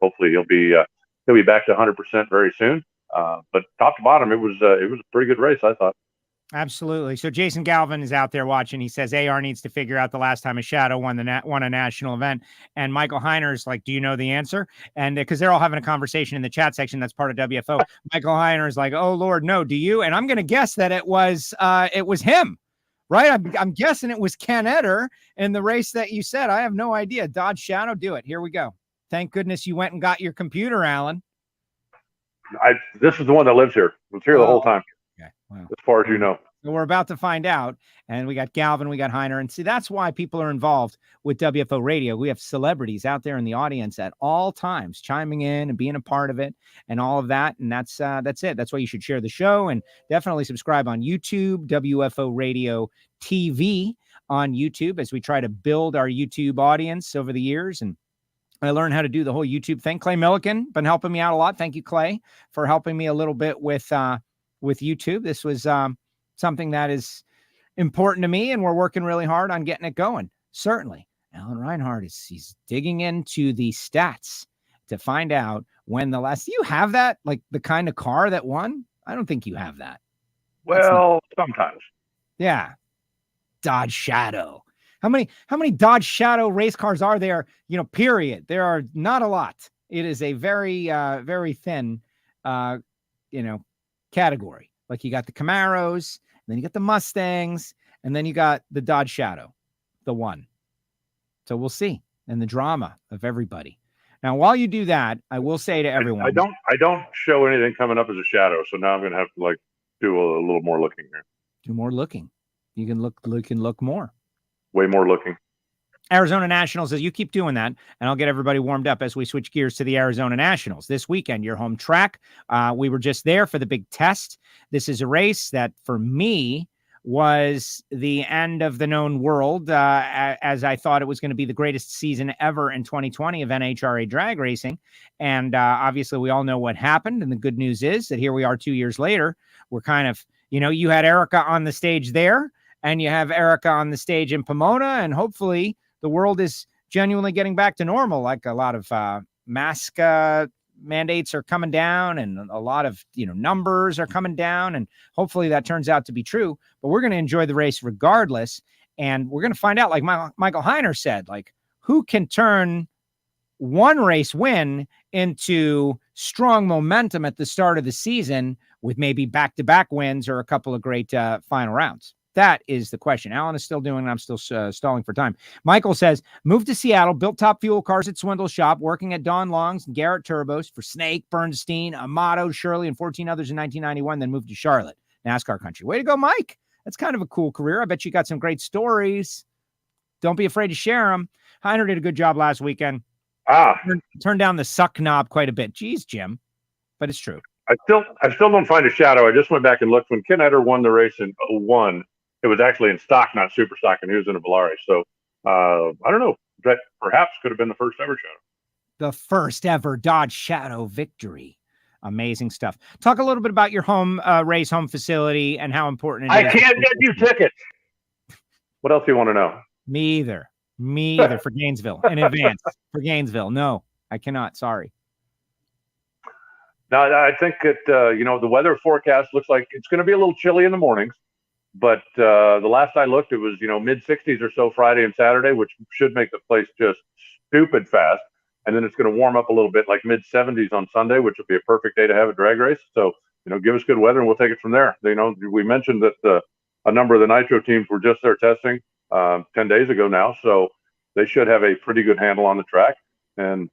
hopefully he'll be back to 100% very soon. But top to bottom, it was a pretty good race, I thought. Absolutely. So Jason Galvin is out there watching. He says AR needs to figure out the last time a shadow won a national event. And Michael Heiner's like, do you know the answer? And because they're all having a conversation in the chat section that's part of WFO. Michael Heiner is like, oh Lord, no, do you? And I'm going to guess that it was him, right? I'm guessing it was Ken Etter in the race that you said. I have no idea. Dodge Shadow, do it. Here we go. Thank goodness you went and got your computer, Alan. This is the one that lives here. Was here the whole time. Okay. Wow. As far as you know. So we're about to find out. And we got Galvin, we got Heiner. And see, that's why people are involved with WFO Radio. We have celebrities out there in the audience at all times chiming in and being a part of it and all of that. And that's it. That's why you should share the show and definitely subscribe on YouTube, WFO Radio TV on YouTube, as we try to build our YouTube audience over the years. And I learned how to do the whole YouTube thing. Clay Milliken been helping me out a lot. Thank you, Clay, for helping me a little bit with YouTube. This was something that is important to me, and we're working really hard on getting it going. Certainly. Alan Reinhart he's digging into the stats to find out when the last. Do you have that? Like the kind of car that won? I don't think you have that. Well, sometimes. Yeah. Dodge Shadow. How many Dodge Shadow race cars are there? Period. There are not a lot. It is a very, very thin, category. Like you got the Camaros, then you got the Mustangs, and then you got the Dodge Shadow, the one. So we'll see. And the drama of everybody. Now, while you do that, I will say to everyone, I don't show anything coming up as a shadow. So now I'm going to have to do a little more looking here. Do more looking. You can look more. Way more looking. Arizona Nationals, as you keep doing that, and I'll get everybody warmed up as we switch gears to the Arizona Nationals. This weekend, your home track. We were just there for the big test. This is a race that, for me, was the end of the known world, as I thought it was going to be the greatest season ever in 2020 of NHRA Drag Racing. And obviously, we all know what happened. And the good news is that here we are 2 years later. We're kind of, you had Erica on the stage there, and you have Erica on the stage in Pomona, and hopefully the world is genuinely getting back to normal. Like a lot of mask mandates are coming down, and a lot of numbers are coming down, and hopefully that turns out to be true. But we're going to enjoy the race regardless, and we're going to find out, like Michael Heiner said, like who can turn one race win into strong momentum at the start of the season with maybe back-to-back wins or a couple of great final rounds. That is the question. Alan is still doing it. I'm still stalling for time. Michael says, moved to Seattle, built top fuel cars at Swindle's shop, working at Don Long's and Garrett Turbos for Snake, Bernstein, Amato, Shirley, and 14 others in 1991, then moved to Charlotte, NASCAR country. Way to go, Mike. That's kind of a cool career. I bet you got some great stories. Don't be afraid to share them. Heiner did a good job last weekend. Turned down the suck knob quite a bit. Geez, Jim. But it's true. I still don't find a shadow. I just went back and looked. When Ken Eder won the race in 01, it was actually in stock, not super stock, and he was in a Volare. So I don't know. That perhaps could have been the first ever shadow. The first ever Dodge Shadow victory. Amazing stuff. Talk a little bit about your home race, home facility, and how important it is. I can't get you tickets. What else do you want to know? Me either for Gainesville in advance. For Gainesville. No, I cannot. Sorry. Now, I think that, the weather forecast looks like it's going to be a little chilly in the mornings. But the last I looked, it was, mid-60s or so Friday and Saturday, which should make the place just stupid fast. And then it's going to warm up a little bit, like mid-70s on Sunday, which would be a perfect day to have a drag race. So, give us good weather and we'll take it from there. We mentioned that a number of the Nitro teams were just there testing 10 days ago now. So they should have a pretty good handle on the track. And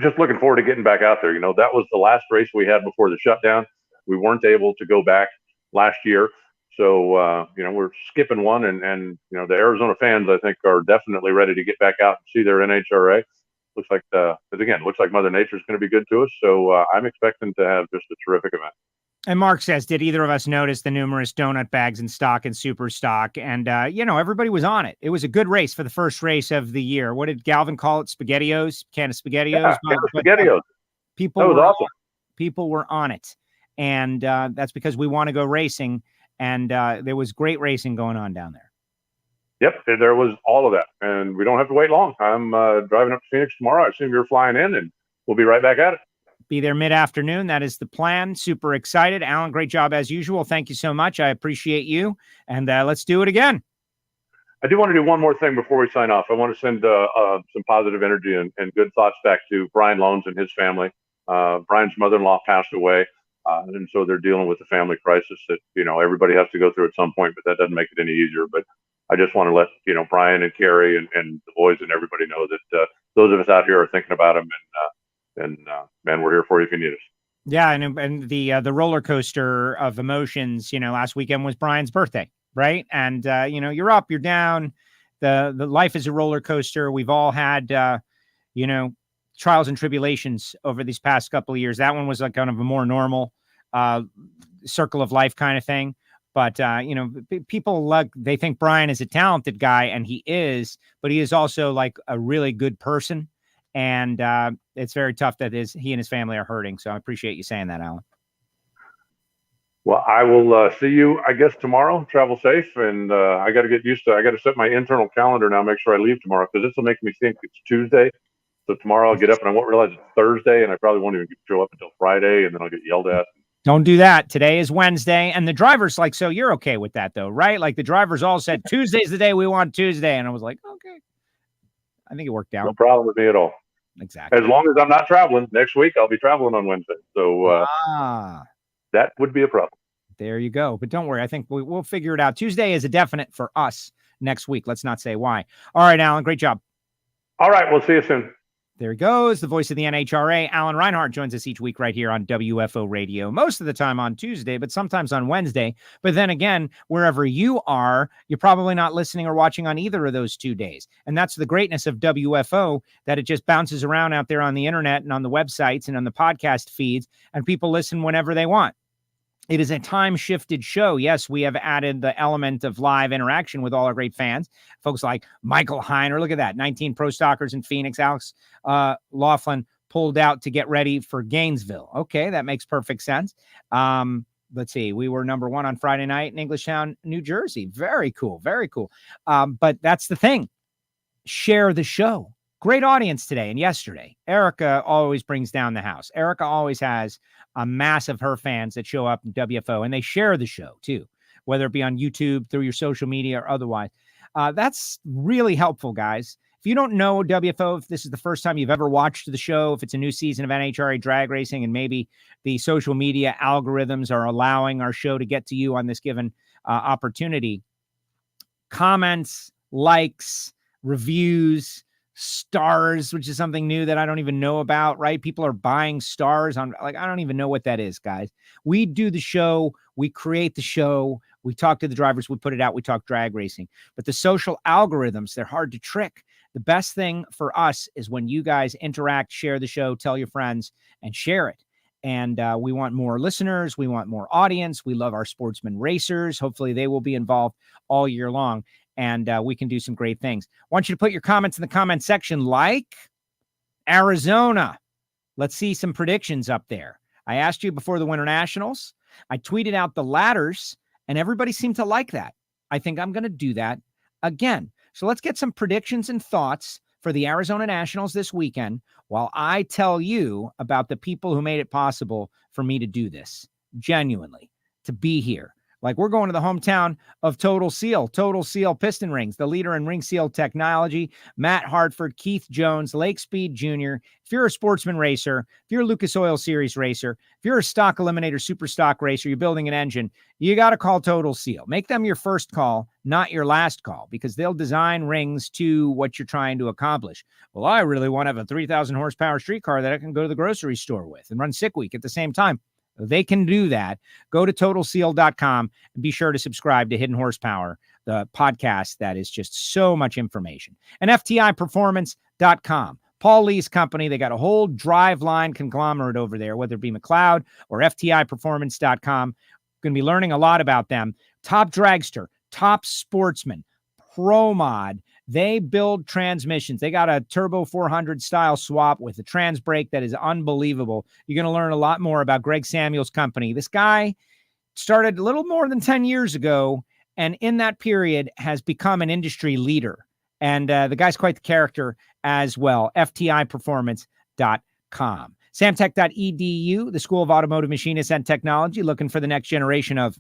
just looking forward to getting back out there. That was the last race we had before the shutdown. We weren't able to go back last year. So, we're skipping one and the Arizona fans, I think, are definitely ready to get back out and see their NHRA. Looks like Mother Nature's going to be good to us. So I'm expecting to have just a terrific event. And Mark says, did either of us notice the numerous donut bags in stock and super stock? And, everybody was on it. It was a good race for the first race of the year. What did Galvin call it? SpaghettiOs? Can of SpaghettiOs? Yeah, SpaghettiOs. People were on it. And that's because we want to go racing. And there was great racing going on down there. Yep, there was all of that. And we don't have to wait long. I'm driving up to Phoenix tomorrow. I assume you're flying in, and we'll be right back at it. Be there mid-afternoon. That is the plan. Super excited. Alan, great job as usual. Thank you so much. I appreciate you. And let's do it again. I do want to do one more thing before we sign off. I want to send some positive energy and good thoughts back to Brian Loans and his family. Brian's mother-in-law passed away. And so they're dealing with the family crisis that, everybody has to go through at some point, but that doesn't make it any easier. But I just want to let, Brian and Carrie and the boys and everybody know that those of us out here are thinking about them. And man, we're here for you if you need us. Yeah, and the roller coaster of emotions, last weekend was Brian's birthday, right? And you're up, you're down. The life is a roller coaster. We've all had trials and tribulations over these past couple of years. That one was like kind of a more normal circle of life kind of thing. But people they think Brian is a talented guy, and he is, but he is also like a really good person. And it's very tough that he and his family are hurting. So I appreciate you saying that, Alan. Well, I will see you, I guess, tomorrow. Travel safe. And I got to get used to I got to set my internal calendar now, make sure I leave tomorrow, because this will make me think it's Tuesday. So tomorrow I'll get up and I won't realize it's Thursday, and I probably won't even show up until Friday, and then I'll get yelled at. Don't do that. Today is Wednesday. And the driver's like, so you're okay with that, though, right? Like the drivers all said, Tuesday's the day we want Tuesday. And I was like, okay. I think it worked out. No problem with me at all. Exactly. As long as I'm not traveling. Next week, I'll be traveling on Wednesday. So that would be a problem. There you go. But don't worry. I think we'll figure it out. Tuesday is a definite for us next week. Let's not say why. All right, Alan. Great job. All right. We'll see you soon. There he goes. The voice of the NHRA, Alan Reinhart, joins us each week right here on WFO Radio, most of the time on Tuesday, but sometimes on Wednesday. But then again, wherever you are, you're probably not listening or watching on either of those 2 days. And that's the greatness of WFO, that it just bounces around out there on the internet and on the websites and on the podcast feeds, and people listen whenever they want. It is a time-shifted show. Yes, we have added the element of live interaction with all our great fans. Folks like Michael Heiner, look at that, 19 pro stockers in Phoenix. Alex Laughlin pulled out to get ready for Gainesville. Okay, that makes perfect sense. Let's see, we were number 1 on Friday night in Englishtown, New Jersey. Very cool, very cool. But that's the thing. Share the show. Great audience today and yesterday. Erica always brings down the house. Erica always has a mass of her fans that show up in WFO, and they share the show too, whether it be on YouTube, through your social media, or otherwise. That's really helpful, guys. If you don't know WFO, if this is the first time you've ever watched the show, if it's a new season of NHRA Drag Racing, and maybe the social media algorithms are allowing our show to get to you on this given opportunity, comments, likes, reviews, stars, which is something new that I don't even know about, right? People are buying stars on, I don't even know what that is, guys. We do the show. We create the show. We talk to the drivers. We put it out. We talk drag racing. But the social algorithms, they're hard to trick. The best thing for us is when you guys interact, share the show, tell your friends, and share it. And we want more listeners. We want more audience. We love our sportsman racers. Hopefully they will be involved all year long. And we can do some great things. I want you to put your comments in the comment section, like Arizona. Let's see some predictions up there. I asked you before the Winter Nationals. I tweeted out the ladders, and everybody seemed to like that. I think I'm going to do that again. So let's get some predictions and thoughts for the Arizona Nationals this weekend while I tell you about the people who made it possible for me to do this, genuinely, to be here. Like, we're going to the hometown of Total Seal Piston Rings, the leader in ring seal technology. Matt Hartford, Keith Jones, Lake Speed Jr. If you're a sportsman racer, if you're a Lucas Oil Series racer, if you're a stock eliminator, super stock racer, you're building an engine, you got to call Total Seal. Make them your first call, not your last call, because they'll design rings to what you're trying to accomplish. Well, I really want to have a 3,000 horsepower street car that I can go to the grocery store with and run Sick Week at the same time. They can do that. Go to TotalSeal.com and be sure to subscribe to Hidden Horsepower, the podcast that is just so much information. And FTIPerformance.com. Paul Lee's company, they got a whole driveline conglomerate over there, whether it be McLeod or FTIperformance.com. Going to be learning a lot about them. Top dragster, top sportsman, pro mod. They build transmissions. They got a Turbo 400 style swap with a trans brake that is unbelievable. You're going to learn a lot more about Greg Samuel's company. This guy started a little more than 10 years ago, and in that period has become an industry leader. And the guy's quite the character as well. FTIperformance.com. Samtech.edu, the School of Automotive Machinists and Technology, looking for the next generation of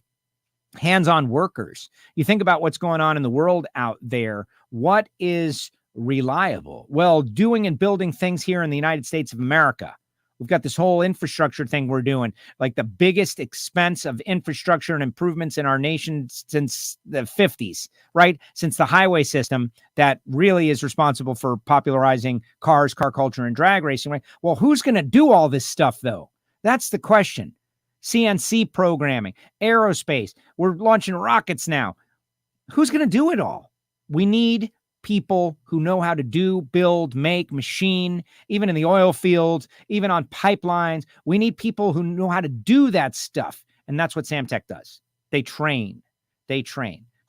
hands-on workers. You think about what's going on in the world out there. What is reliable? Well, doing and building things here in the United States of America. We've got this whole infrastructure thing we're doing, like the biggest expense of infrastructure and improvements in our nation since the 50s, right? Since the highway system that really is responsible for popularizing cars, car culture, and drag racing, right? Well, who's going to do all this stuff, though? That's the question. CNC programming, aerospace. We're launching rockets now. Who's going to do it all? We need people who know how to do, build, make, machine, even in the oil field, even on pipelines. We need people who know how to do that stuff. And that's what Samtech does. They train. Go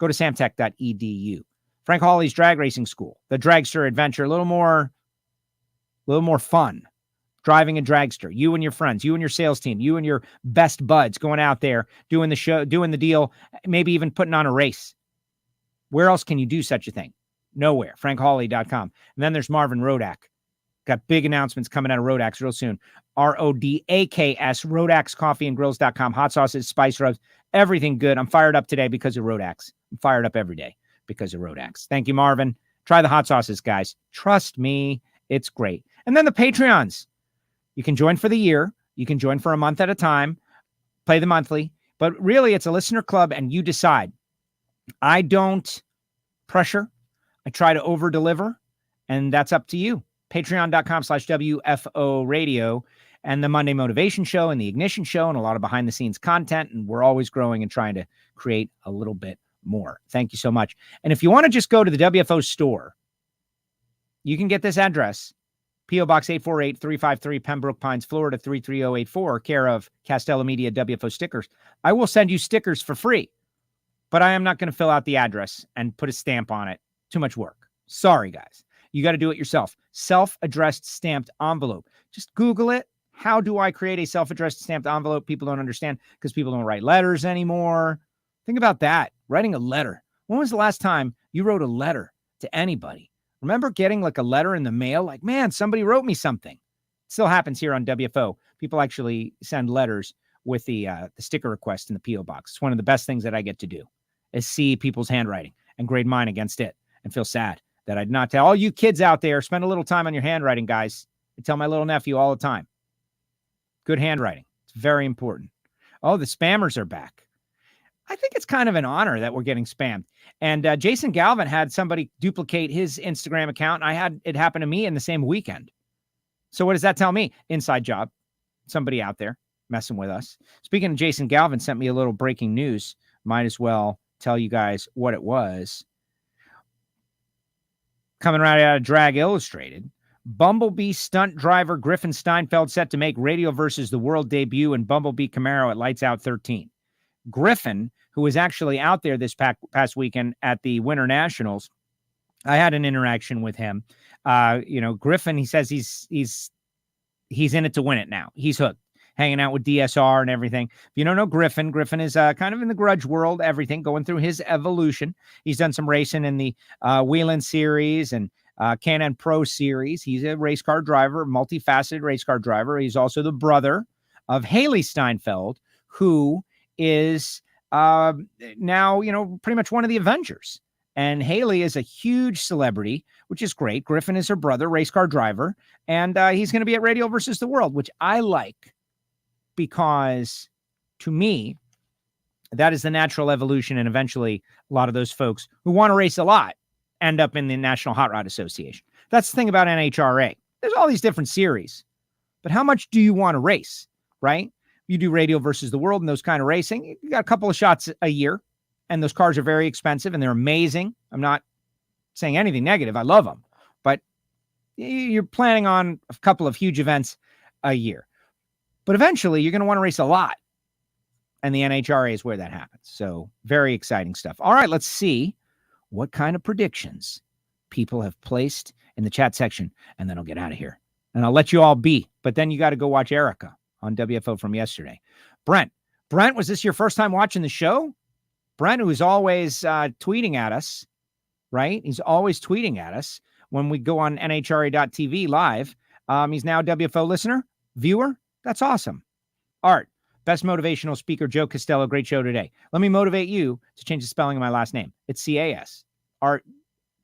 to samtech.edu. Frank Hawley's Drag Racing School, the Dragster Adventure, a little more fun. Driving a dragster, you and your friends, you and your sales team, you and your best buds going out there, doing the show, doing the deal, maybe even putting on a race. Where else can you do such a thing? Nowhere. FrankHawley.com. And then there's Marvin Rodak. Got big announcements coming out of Rodak's real soon. RODAKS, RodaksCoffeeandGrills.com. Hot sauces, spice rubs, everything good. I'm fired up today because of Rodak's. I'm fired up every day because of Rodak's. Thank you, Marvin. Try the hot sauces, guys. Trust me, it's great. And then the Patreons. You can join for the year. You can join for a month at a time, play the monthly, but really it's a listener club and you decide. I don't pressure. I try to over deliver and that's up to you. Patreon.com/WFO Radio and the Monday Motivation Show and the Ignition Show and a lot of behind the scenes content. And we're always growing and trying to create a little bit more. Thank you so much. And if you want to just go to the WFO store, you can get this address. P.O. Box 848-353, Pembroke Pines, Florida 33084, care of Castello Media WFO stickers. I will send you stickers for free, but I am not going to fill out the address and put a stamp on it. Too much work. Sorry, guys. You got to do it yourself. Self-addressed stamped envelope. Just Google it. How do I create a self-addressed stamped envelope? People don't understand because people don't write letters anymore. Think about that. Writing a letter. When was the last time you wrote a letter to anybody? Remember getting like a letter in the mail? Like, man, somebody wrote me something. It still happens here on WFO. People actually send letters with the sticker request in the P.O. box. It's one of the best things that I get to do is see people's handwriting and grade mine against it and feel sad that I did not tell all you kids out there, spend a little time on your handwriting, guys. I tell my little nephew all the time. Good handwriting. It's very important. Oh, the spammers are back. I think it's kind of an honor that we're getting spammed. And Jason Galvin had somebody duplicate his Instagram account. I had it happen to me in the same weekend. So what does that tell me? Inside job. Somebody out there messing with us. Speaking of Jason Galvin, sent me a little breaking news. Might as well tell you guys what it was. Coming right out of Drag Illustrated. Bumblebee stunt driver Griffin Steinfeld set to make Radio versus the World debut in Bumblebee Camaro at Lights Out 13. Griffin, who was actually out there this past weekend at the Winternationals, I had an interaction with him. Griffin, he says he's in it to win it now. He's hooked, hanging out with DSR and everything. If you don't know Griffin is kind of in the grudge world, everything, going through his evolution. He's done some racing in the Whelen Series and Can-Am Pro Series. He's a race car driver, multifaceted race car driver. He's also the brother of Haley Steinfeld, who is now, pretty much one of the Avengers. And Haley is a huge celebrity, which is great. Griffin is her brother, race car driver. And he's going to be at Radio versus the World, which I like because, to me, that is the natural evolution. And eventually, a lot of those folks who want to race a lot end up in the National Hot Rod Association. That's the thing about NHRA. There's all these different series. But how much do you want to race, right? You do Radio versus the World and those kind of racing, you got a couple of shots a year, and those cars are very expensive and they're amazing. I'm not saying anything negative. I love them, but you're planning on a couple of huge events a year. But eventually you're going to want to race a lot. And the NHRA is where that happens. So very exciting stuff. All right, let's see what kind of predictions people have placed in the chat section, and then I'll get out of here. And I'll let you all be. But then you got to go watch Erica on WFO from yesterday. Brent, was this your first time watching the show? Brent, who is always tweeting at us, right? He's always tweeting at us when we go on NHRA.TV live. He's now a WFO listener, viewer. That's awesome. Art, best motivational speaker, Joe Castello. Great show today. Let me motivate you to change the spelling of my last name. It's C-A-S. Art,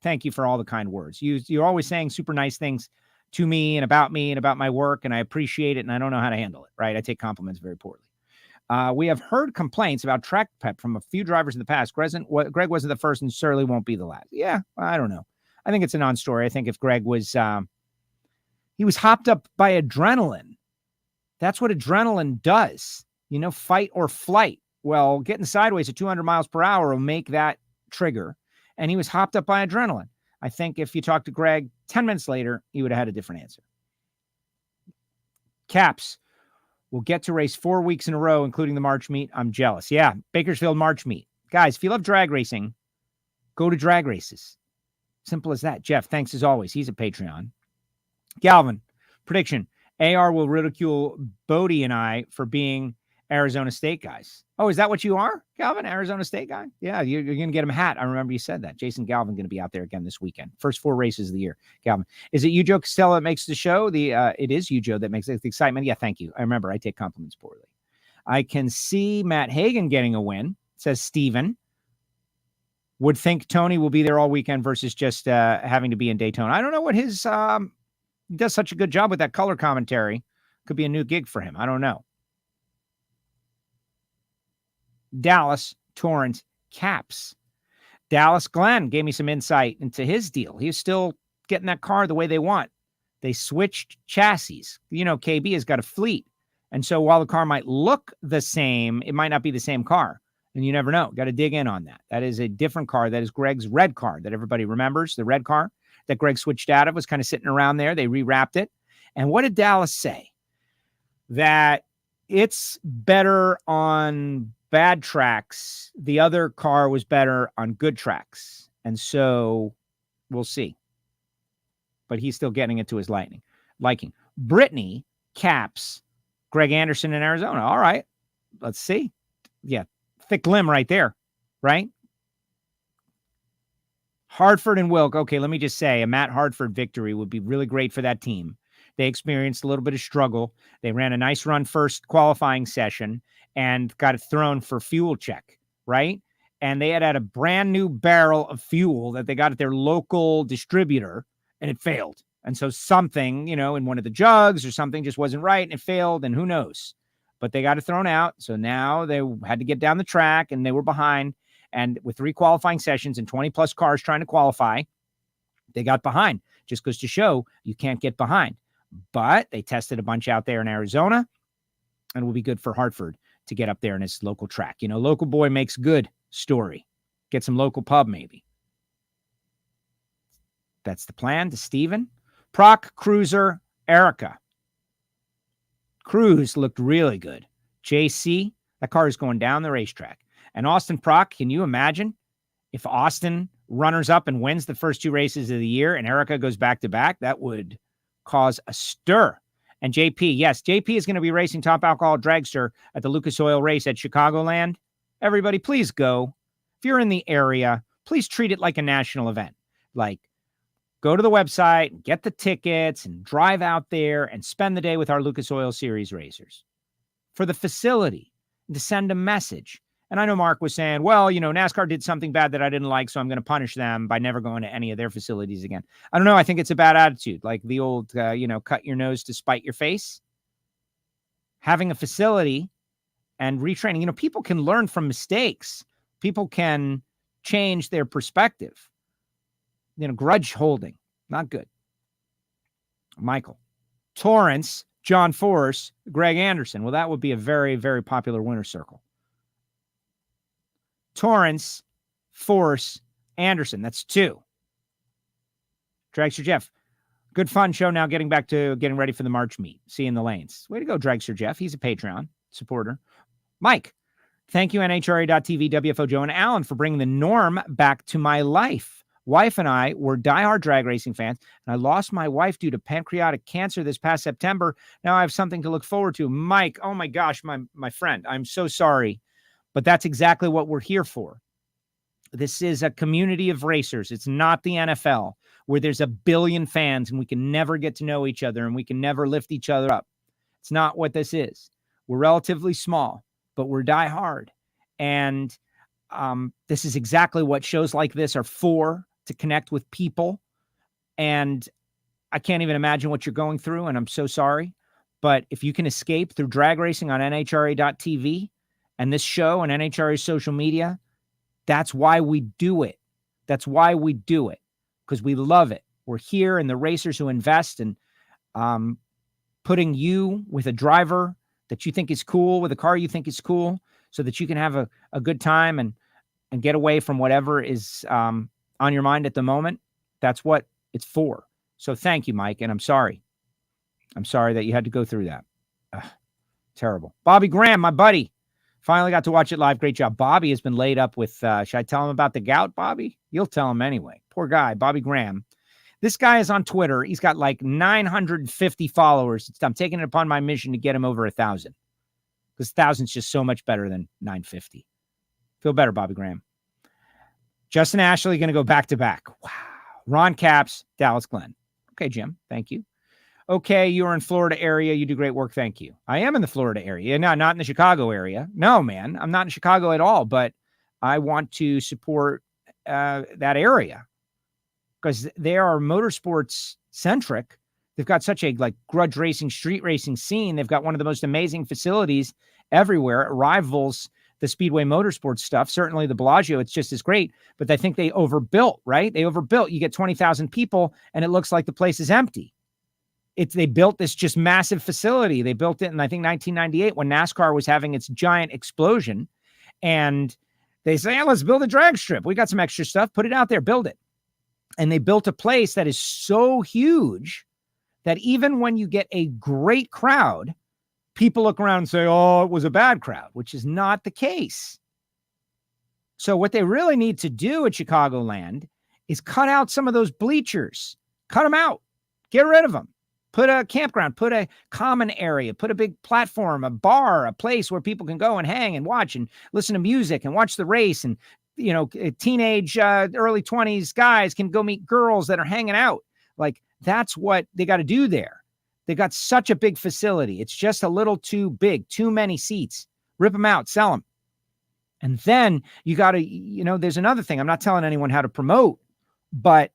thank you for all the kind words. You're always saying super nice things to me and about my work, and I appreciate it, and I don't know how to handle it, right? I take compliments very poorly. We have heard complaints about track prep from a few drivers in the past. Greg wasn't the first and certainly won't be the last. Yeah, I don't know. I think it's a non-story. I think if Greg was, he was hopped up by adrenaline That's what adrenaline does, fight or flight. Well, getting sideways at 200 miles per hour will make that trigger. And he was hopped up by adrenaline. I think if you talked to Greg 10 minutes later, he would have had a different answer. Caps will get to race 4 weeks in a row, including the March meet. I'm jealous. Yeah, Bakersfield March meet. Guys, if you love drag racing, go to drag races. Simple as that. Jeff, thanks as always. He's a Patreon. Galvin, prediction. AR will ridicule Bodie and I for being Arizona State guys. Oh, is that what you are, Galvin? Arizona State guy? Yeah, you're going to get him a hat. I remember you said that. Jason Galvin going to be out there again this weekend. First 4 races of the year. Galvin, is it you, Joe Castello, that makes the show? It is you, Joe, that makes the excitement. Yeah, thank you. I remember I take compliments poorly. I can see Matt Hagan getting a win, says Steven. Would think Tony will be there all weekend versus just having to be in Daytona. I don't know what his he does such a good job with that color commentary. Could be a new gig for him. I don't know. Dallas, Torrance, Caps. Dallas Glenn gave me some insight into his deal. He's still getting that car the way they want. They switched chassis. KB has got a fleet. And so while the car might look the same, it might not be the same car. And you never know. Got to dig in on that. That is a different car. That is Greg's red car that everybody remembers. The red car that Greg switched out of was kind of sitting around there. They rewrapped it. And what did Dallas say? That it's better on bad tracks. The other car was better on good tracks. And so we'll see. But he's still getting it to his liking. Brittany, Caps, Greg Anderson in Arizona. All right. Let's see. Yeah. Thick limb right there. Right? Hartford and Wilk. Okay, let me just say a Matt Hartford victory would be really great for that team. They experienced a little bit of struggle. They ran a nice run first qualifying session and got it thrown for fuel check, right? And they had a brand new barrel of fuel that they got at their local distributor, and it failed. And so something, in one of the jugs or something just wasn't right, and it failed, and who knows? But they got it thrown out. So now they had to get down the track, and they were behind. And with 3 qualifying sessions and 20 plus cars trying to qualify, they got behind. Just goes to show you can't get behind. But they tested a bunch out there in Arizona, and it will be good for Hartford to get up there in his local track. Local boy makes good story. Get some local pub, maybe. That's the plan to Steven. Proc, Cruiser, Erica. Cruz looked really good. JC, that car is going down the racetrack. And Austin Proc, can you imagine if Austin runners up and wins the first 2 races of the year and Erica goes back to back? That would cause a stir. And JP, yes, JP is going to be racing Top Alcohol Dragster at the Lucas Oil race at Chicagoland. Everybody, please go. If you're in the area, please treat it like a national event. Like, go to the website, get the tickets, and drive out there and spend the day with our Lucas Oil Series racers. For the facility, to send a message. And I know Mark was saying, well, NASCAR did something bad that I didn't like, so I'm going to punish them by never going to any of their facilities again. I don't know. I think it's a bad attitude. Like the old, cut your nose to spite your face. Having a facility and retraining, people can learn from mistakes. People can change their perspective. Grudge holding, not good. Michael. Torrance, John Force, Greg Anderson. Well, that would be a very, very popular winner's circle. Torrance, Force, Anderson. That's 2. Dragster Jeff. Good fun show now getting back to getting ready for the March meet. See you in the lanes. Way to go, Dragster Jeff. He's a Patreon supporter. Mike. Thank you, NHRA.TV, WFO Joe, and Alan for bringing the norm back to my life. Wife and I were diehard drag racing fans, and I lost my wife due to pancreatic cancer this past September. Now I have something to look forward to. Mike, oh my gosh, my friend, I'm so sorry. But that's exactly what we're here for. This is a community of racers. It's not the NFL where there's a billion fans and we can never get to know each other and we can never lift each other up. It's not what this is. We're relatively small, but we're die hard. And this is exactly what shows like this are for, to connect with people. And I can't even imagine what you're going through, and I'm so sorry. But if you can escape through drag racing on NHRA.TV, and this show and NHRA social media, that's why we do it. That's why we do it, because we love it. We're here, and the racers who invest, and putting you with a driver that you think is cool, with a car you think is cool, so that you can have a good time and get away from whatever is on your mind at the moment. That's what it's for. So thank you, Mike, and I'm sorry. I'm sorry that you had to go through that. Ugh, terrible. Bobby Graham, my buddy, finally got to watch it live. Great job. Bobby has been laid up with, should I tell him about the gout, Bobby? You'll tell him anyway. Poor guy, Bobby Graham. This guy is on Twitter. He's got like 950 followers. I'm taking it upon my mission to get him over 1,000, because 1,000 is just so much better than 950. Feel better, Bobby Graham. Justin Ashley going to go back to back. Wow. Ron Capps, Dallas Glenn. Okay, Jim. Thank you. Okay, you're in Florida area. You do great work. Thank you. I am in the Florida area. No, not in the Chicago area. No, man. I'm not in Chicago at all, but I want to support that area because they are motorsports centric. They've got such a like grudge racing, street racing scene. They've got one of the most amazing facilities everywhere. It rivals the Speedway Motorsports stuff. Certainly the Bellagio, it's just as great, but I think they overbuilt, right? They overbuilt. You get 20,000 people and it looks like the place is empty. They built this just massive facility. They built it in, I think, 1998 when NASCAR was having its giant explosion. And they say, let's build a drag strip. We got some extra stuff. Put it out there. Build it. And they built a place that is so huge that even when you get a great crowd, people look around and say, oh, it was a bad crowd, which is not the case. So what they really need to do at Chicagoland is cut out some of those bleachers. Cut them out. Get rid of them. Put a campground, put a common area, put a big platform, a bar, a place where people can go and hang and watch and listen to music and watch the race. And, you know, teenage, early 20s guys can go meet girls that are hanging out. Like, that's what they got to do there. They got such a big facility. It's just a little too big, too many seats. Rip them out, sell them. And then you got to, you know, there's another thing. I'm not telling anyone how to promote, but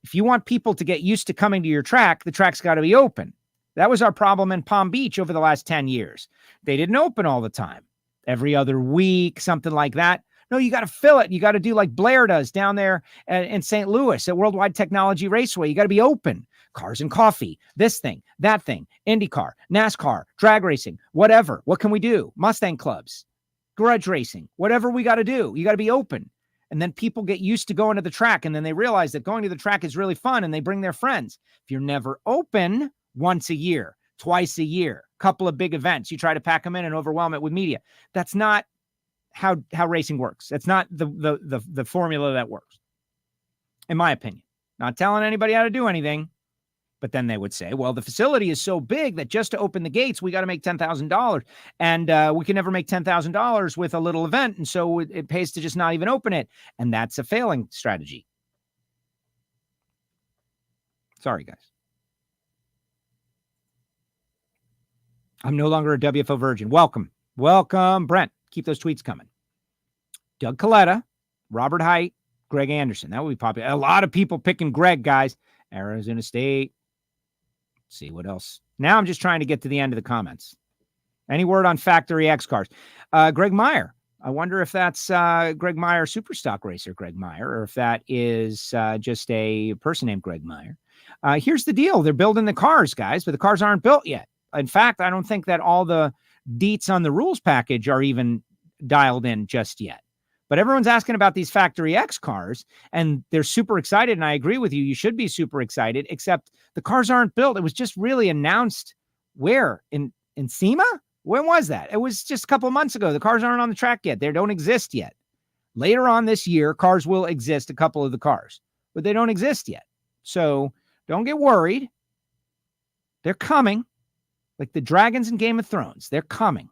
if you want people to get used to coming to your track, the track's got to be open. That was our problem in Palm Beach over the last 10 years. They didn't open all the time. Every other week, something like that. No, you got to fill it. You got to do like Blair does down there in St. Louis at Worldwide Technology Raceway. You got to be open. Cars and coffee, this thing, that thing, IndyCar, NASCAR, drag racing, whatever. What can we do? Mustang clubs, grudge racing, whatever we got to do. You got to be open. And then people get used to going to the track, and then they realize that going to the track is really fun, and they bring their friends. If you're never open once a year, twice a year, couple of big events, you try to pack them in and overwhelm it with media. That's not how racing works. That's not the formula that works, in my opinion. Not telling anybody how to do anything, but then they would say, well, the facility is so big that just to open the gates, we got to make $10,000. And we can never make $10,000 with a little event. And so it pays to just not even open it. And that's a failing strategy. Sorry, guys. I'm no longer a WFO virgin. Welcome. Welcome, Brent. Keep those tweets coming. Doug Coletta, Robert Height, Greg Anderson. That would be popular. A lot of people picking Greg, guys. Arizona State. Let's see what else. Now I'm just trying to get to the end of the comments. Any word on Factory X cars? Greg Meyer. I wonder if that's Greg Meyer, Superstock Racer Greg Meyer, or if that is just a person named Greg Meyer. Here's the deal. They're building the cars, guys, but the cars aren't built yet. In fact, I don't think that all the deets on the rules package are even dialed in just yet. But everyone's asking about these Factory X cars, and they're super excited, and I agree with you. You should be super excited, except the cars aren't built. It was just really announced where? In SEMA? When was that? It was just a couple of months ago. The cars aren't on the track yet. They don't exist yet. Later on this year, cars will exist, a couple of the cars, but they don't exist yet. So don't get worried. They're coming. Like the dragons in Game of Thrones. They're coming.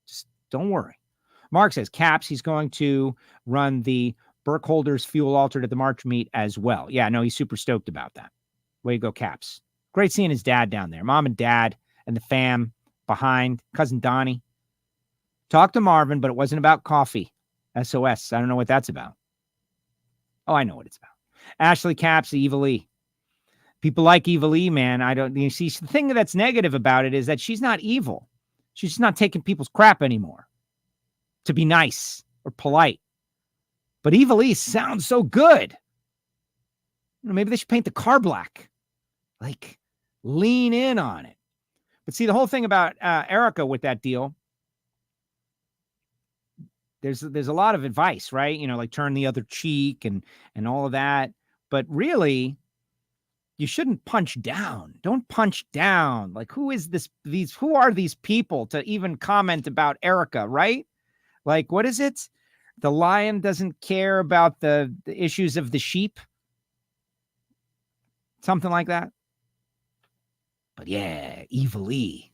Just don't worry. Mark says, Caps, he's going to run the Burkholders fuel altered at the March meet as well. Yeah, no, he's super stoked about that. Way to go, Caps. Great seeing his dad down there. Mom and dad and the fam behind. Cousin Donnie. Talked to Marvin, but it wasn't about coffee. SOS. I don't know what that's about. Oh, I know what it's about. Ashley Caps, Evil E. People like Evil E, man. You see, the thing that's negative about it is that she's not evil. She's just not taking people's crap anymore to be nice or polite. But Evil E sounds so good. Maybe they should paint the car black. Like, lean in on it. But see, the whole thing about Erica with that deal, there's a lot of advice, right? You know, like turn the other cheek and all of that. But really, you shouldn't punch down. Don't punch down. Like, who are these people to even comment about Erica, right? Like, what is it? The lion doesn't care about the issues of the sheep. Something like that. But yeah, Evil E.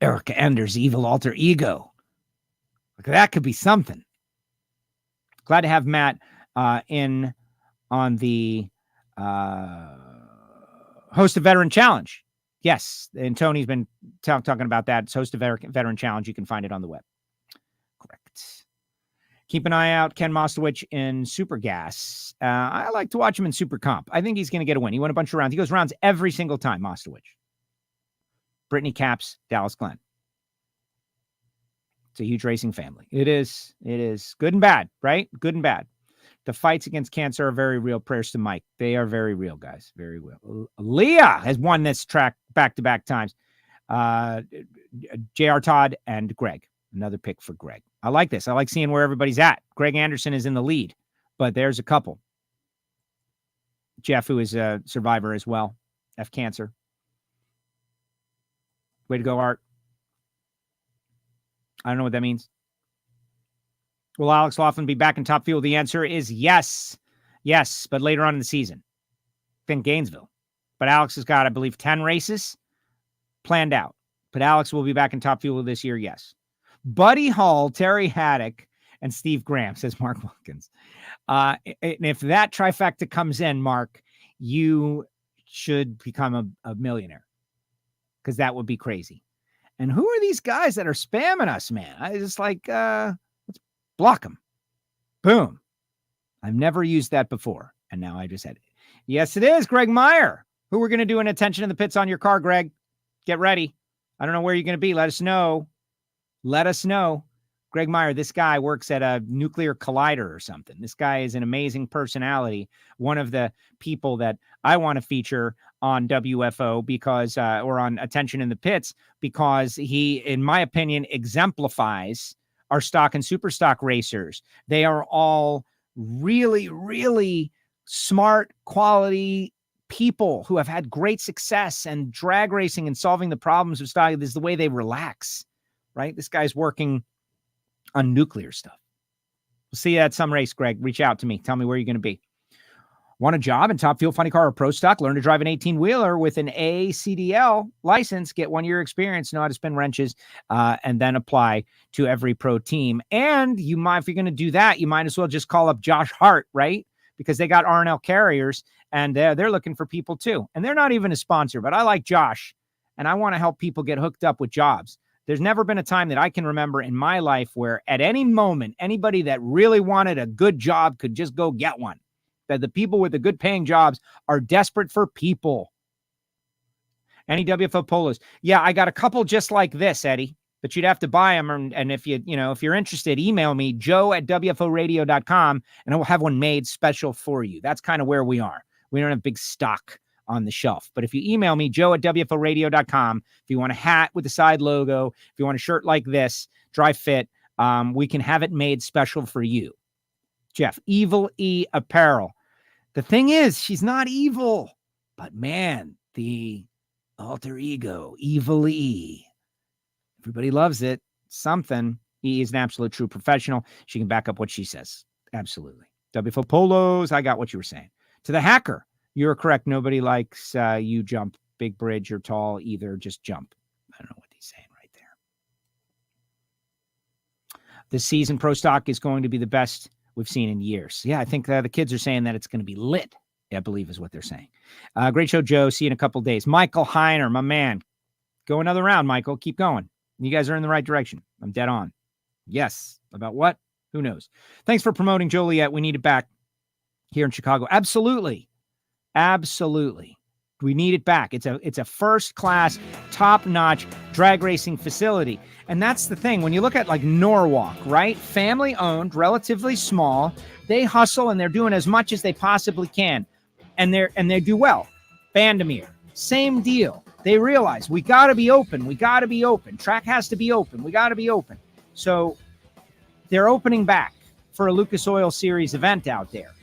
Erica Ender's evil alter ego. Like, that could be something. Glad to have Matt in on the host a veteran challenge. Yes, and Tony's been talking about that. It's host a veteran challenge. You can find it on the web. Correct. Keep an eye out, Ken Mostowich in Super Gas. I like to watch him in Super Comp. I think he's going to get a win. He won a bunch of rounds. He goes rounds every single time, Mostowich. Brittany Caps, Dallas Glenn. It's a huge racing family. It is good and bad, right? Good and bad. The fights against cancer are very real. Prayers to Mike. They are very real, guys. Very real. Leah has won this track back-to-back times. J.R. Todd and Greg. Another pick for Greg. I like this. I like seeing where everybody's at. Greg Anderson is in the lead, but there's a couple. Jeff, who is a survivor as well. F cancer. Way to go, Art. I don't know what that means. Will Alex Hoffman be back in top fuel? The answer is yes. Yes, but later on in the season. Then Gainesville. But Alex has got, I believe, 10 races planned out. But Alex will be back in top fuel this year, yes. Buddy Hall, Terry Haddock, and Steve Graham, says Mark Wilkins. And if that trifecta comes in, Mark, you should become a millionaire. Because that would be crazy. And who are these guys that are spamming us, man? I just like, let's block them. Boom. I've never used that before. And now I just had it. Yes, it is Greg Meyer. Who we're going to do an attention in the pits on your car, Greg. Get ready. I don't know where you're going to be. Let us know. Let us know. Greg Meyer, this guy works at a nuclear collider or something. This guy is an amazing personality. One of the people that I want to feature on WFO because, or on Attention in the Pits, because he, in my opinion, exemplifies our stock and super stock racers. They are all really, really smart, quality people who have had great success and drag racing and solving the problems of stock. This is the way they relax, right? This guy's working on nuclear stuff. We'll see you at some race, Greg. Reach out to me. Tell me where you're going to be. Want a job in Top Fuel, Funny Car, or Pro Stock? Learn to drive an 18-wheeler with an ACDL license. Get 1 year experience, know how to spin wrenches, and then apply to every pro team. And you might, if you're going to do that, you might as well just call up Josh Hart, right? Because they got R&L carriers, and they're looking for people too. And they're not even a sponsor, but I like Josh, and I want to help people get hooked up with jobs. There's never been a time that I can remember in my life where at any moment, anybody that really wanted a good job could just go get one. That the people with the good paying jobs are desperate for people. Any WFO polos? Yeah, I got a couple just like this, Eddie, but you'd have to buy them. And if if you're interested, email me, joe@wforadio.com, and I will have one made special for you. That's kind of where we are. We don't have big stock on the shelf. But if you email me, joe@wforadio.com, if you want a hat with the side logo, if you want a shirt like this, dry fit, we can have it made special for you. Jeff, Evil E Apparel. The thing is, she's not evil, but man, the alter ego, Evil E. Everybody loves it. Something. E is an absolute true professional. She can back up what she says. Absolutely. WFO polos, I got what you were saying. To the hacker, you're correct. Nobody likes you jump. Big bridge or tall, either. Just jump. I don't know what he's saying right there. This season, Pro Stock is going to be the best we've seen in years. Yeah, I think the kids are saying that it's going to be lit, I believe is what they're saying. Great show, Joe. See you in a couple days. Michael Heiner, my man. Go another round, Michael. Keep going. You guys are in the right direction. I'm dead on. Yes. About what? Who knows? Thanks for promoting Joliet. We need it back here in Chicago. Absolutely. Absolutely. We need it back. It's a first-class, top-notch drag racing facility. And that's the thing. When you look at like Norwalk, right? Family-owned, relatively small. They hustle and they're doing as much as they possibly can. And they do well. Vandermeer, same deal. They realize we got to be open. We got to be open. Track has to be open. We got to be open. So they're opening back for a Lucas Oil Series event out there.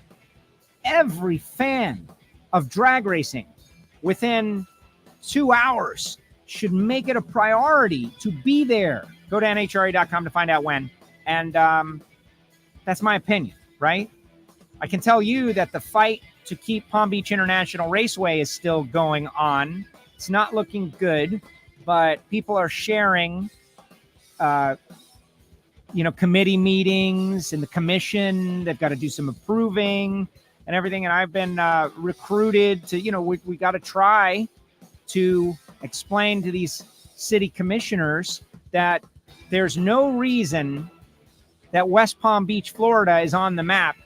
Every fan of drag racing within 2 hours should make it a priority to be there. Go to NHRA.com to find out when. And that's my opinion, right? I can tell you that the fight to keep Palm Beach International Raceway is still going on. It's not looking good, but people are sharing, committee meetings and the commission. They've got to do some approving and everything. And I've been recruited to, we got to try to explain to these city commissioners that there's no reason that West Palm Beach, Florida is on the map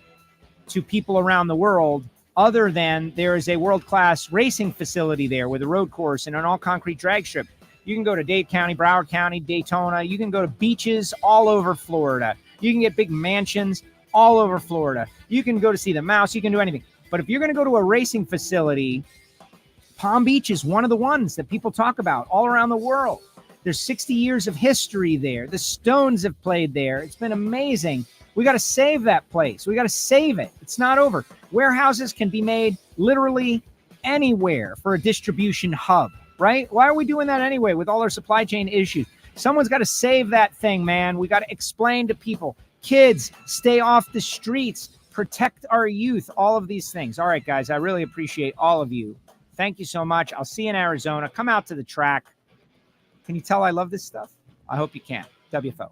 to people around the world other than there is a world-class racing facility there with a road course and an all-concrete drag strip. You can go to Dade County, Broward County, Daytona. You can go to beaches all over Florida. You can get big mansions all over Florida. You can go to see the mouse. You can do anything. But if you're going to go to a racing facility, Palm Beach is one of the ones that people talk about all around the world. There's 60 years of history there. The Stones have played there. It's been amazing. We got to save that place. We got to save it. It's not over. Warehouses can be made literally anywhere for a distribution hub, right? Why are we doing that anyway with all our supply chain issues? Someone's got to save that thing, man. We got to explain to people, kids, stay off the streets, protect our youth, all of these things. All right, guys, I really appreciate all of you. Thank you so much. I'll see you in Arizona. Come out to the track. Can you tell I love this stuff? I hope you can. WFO.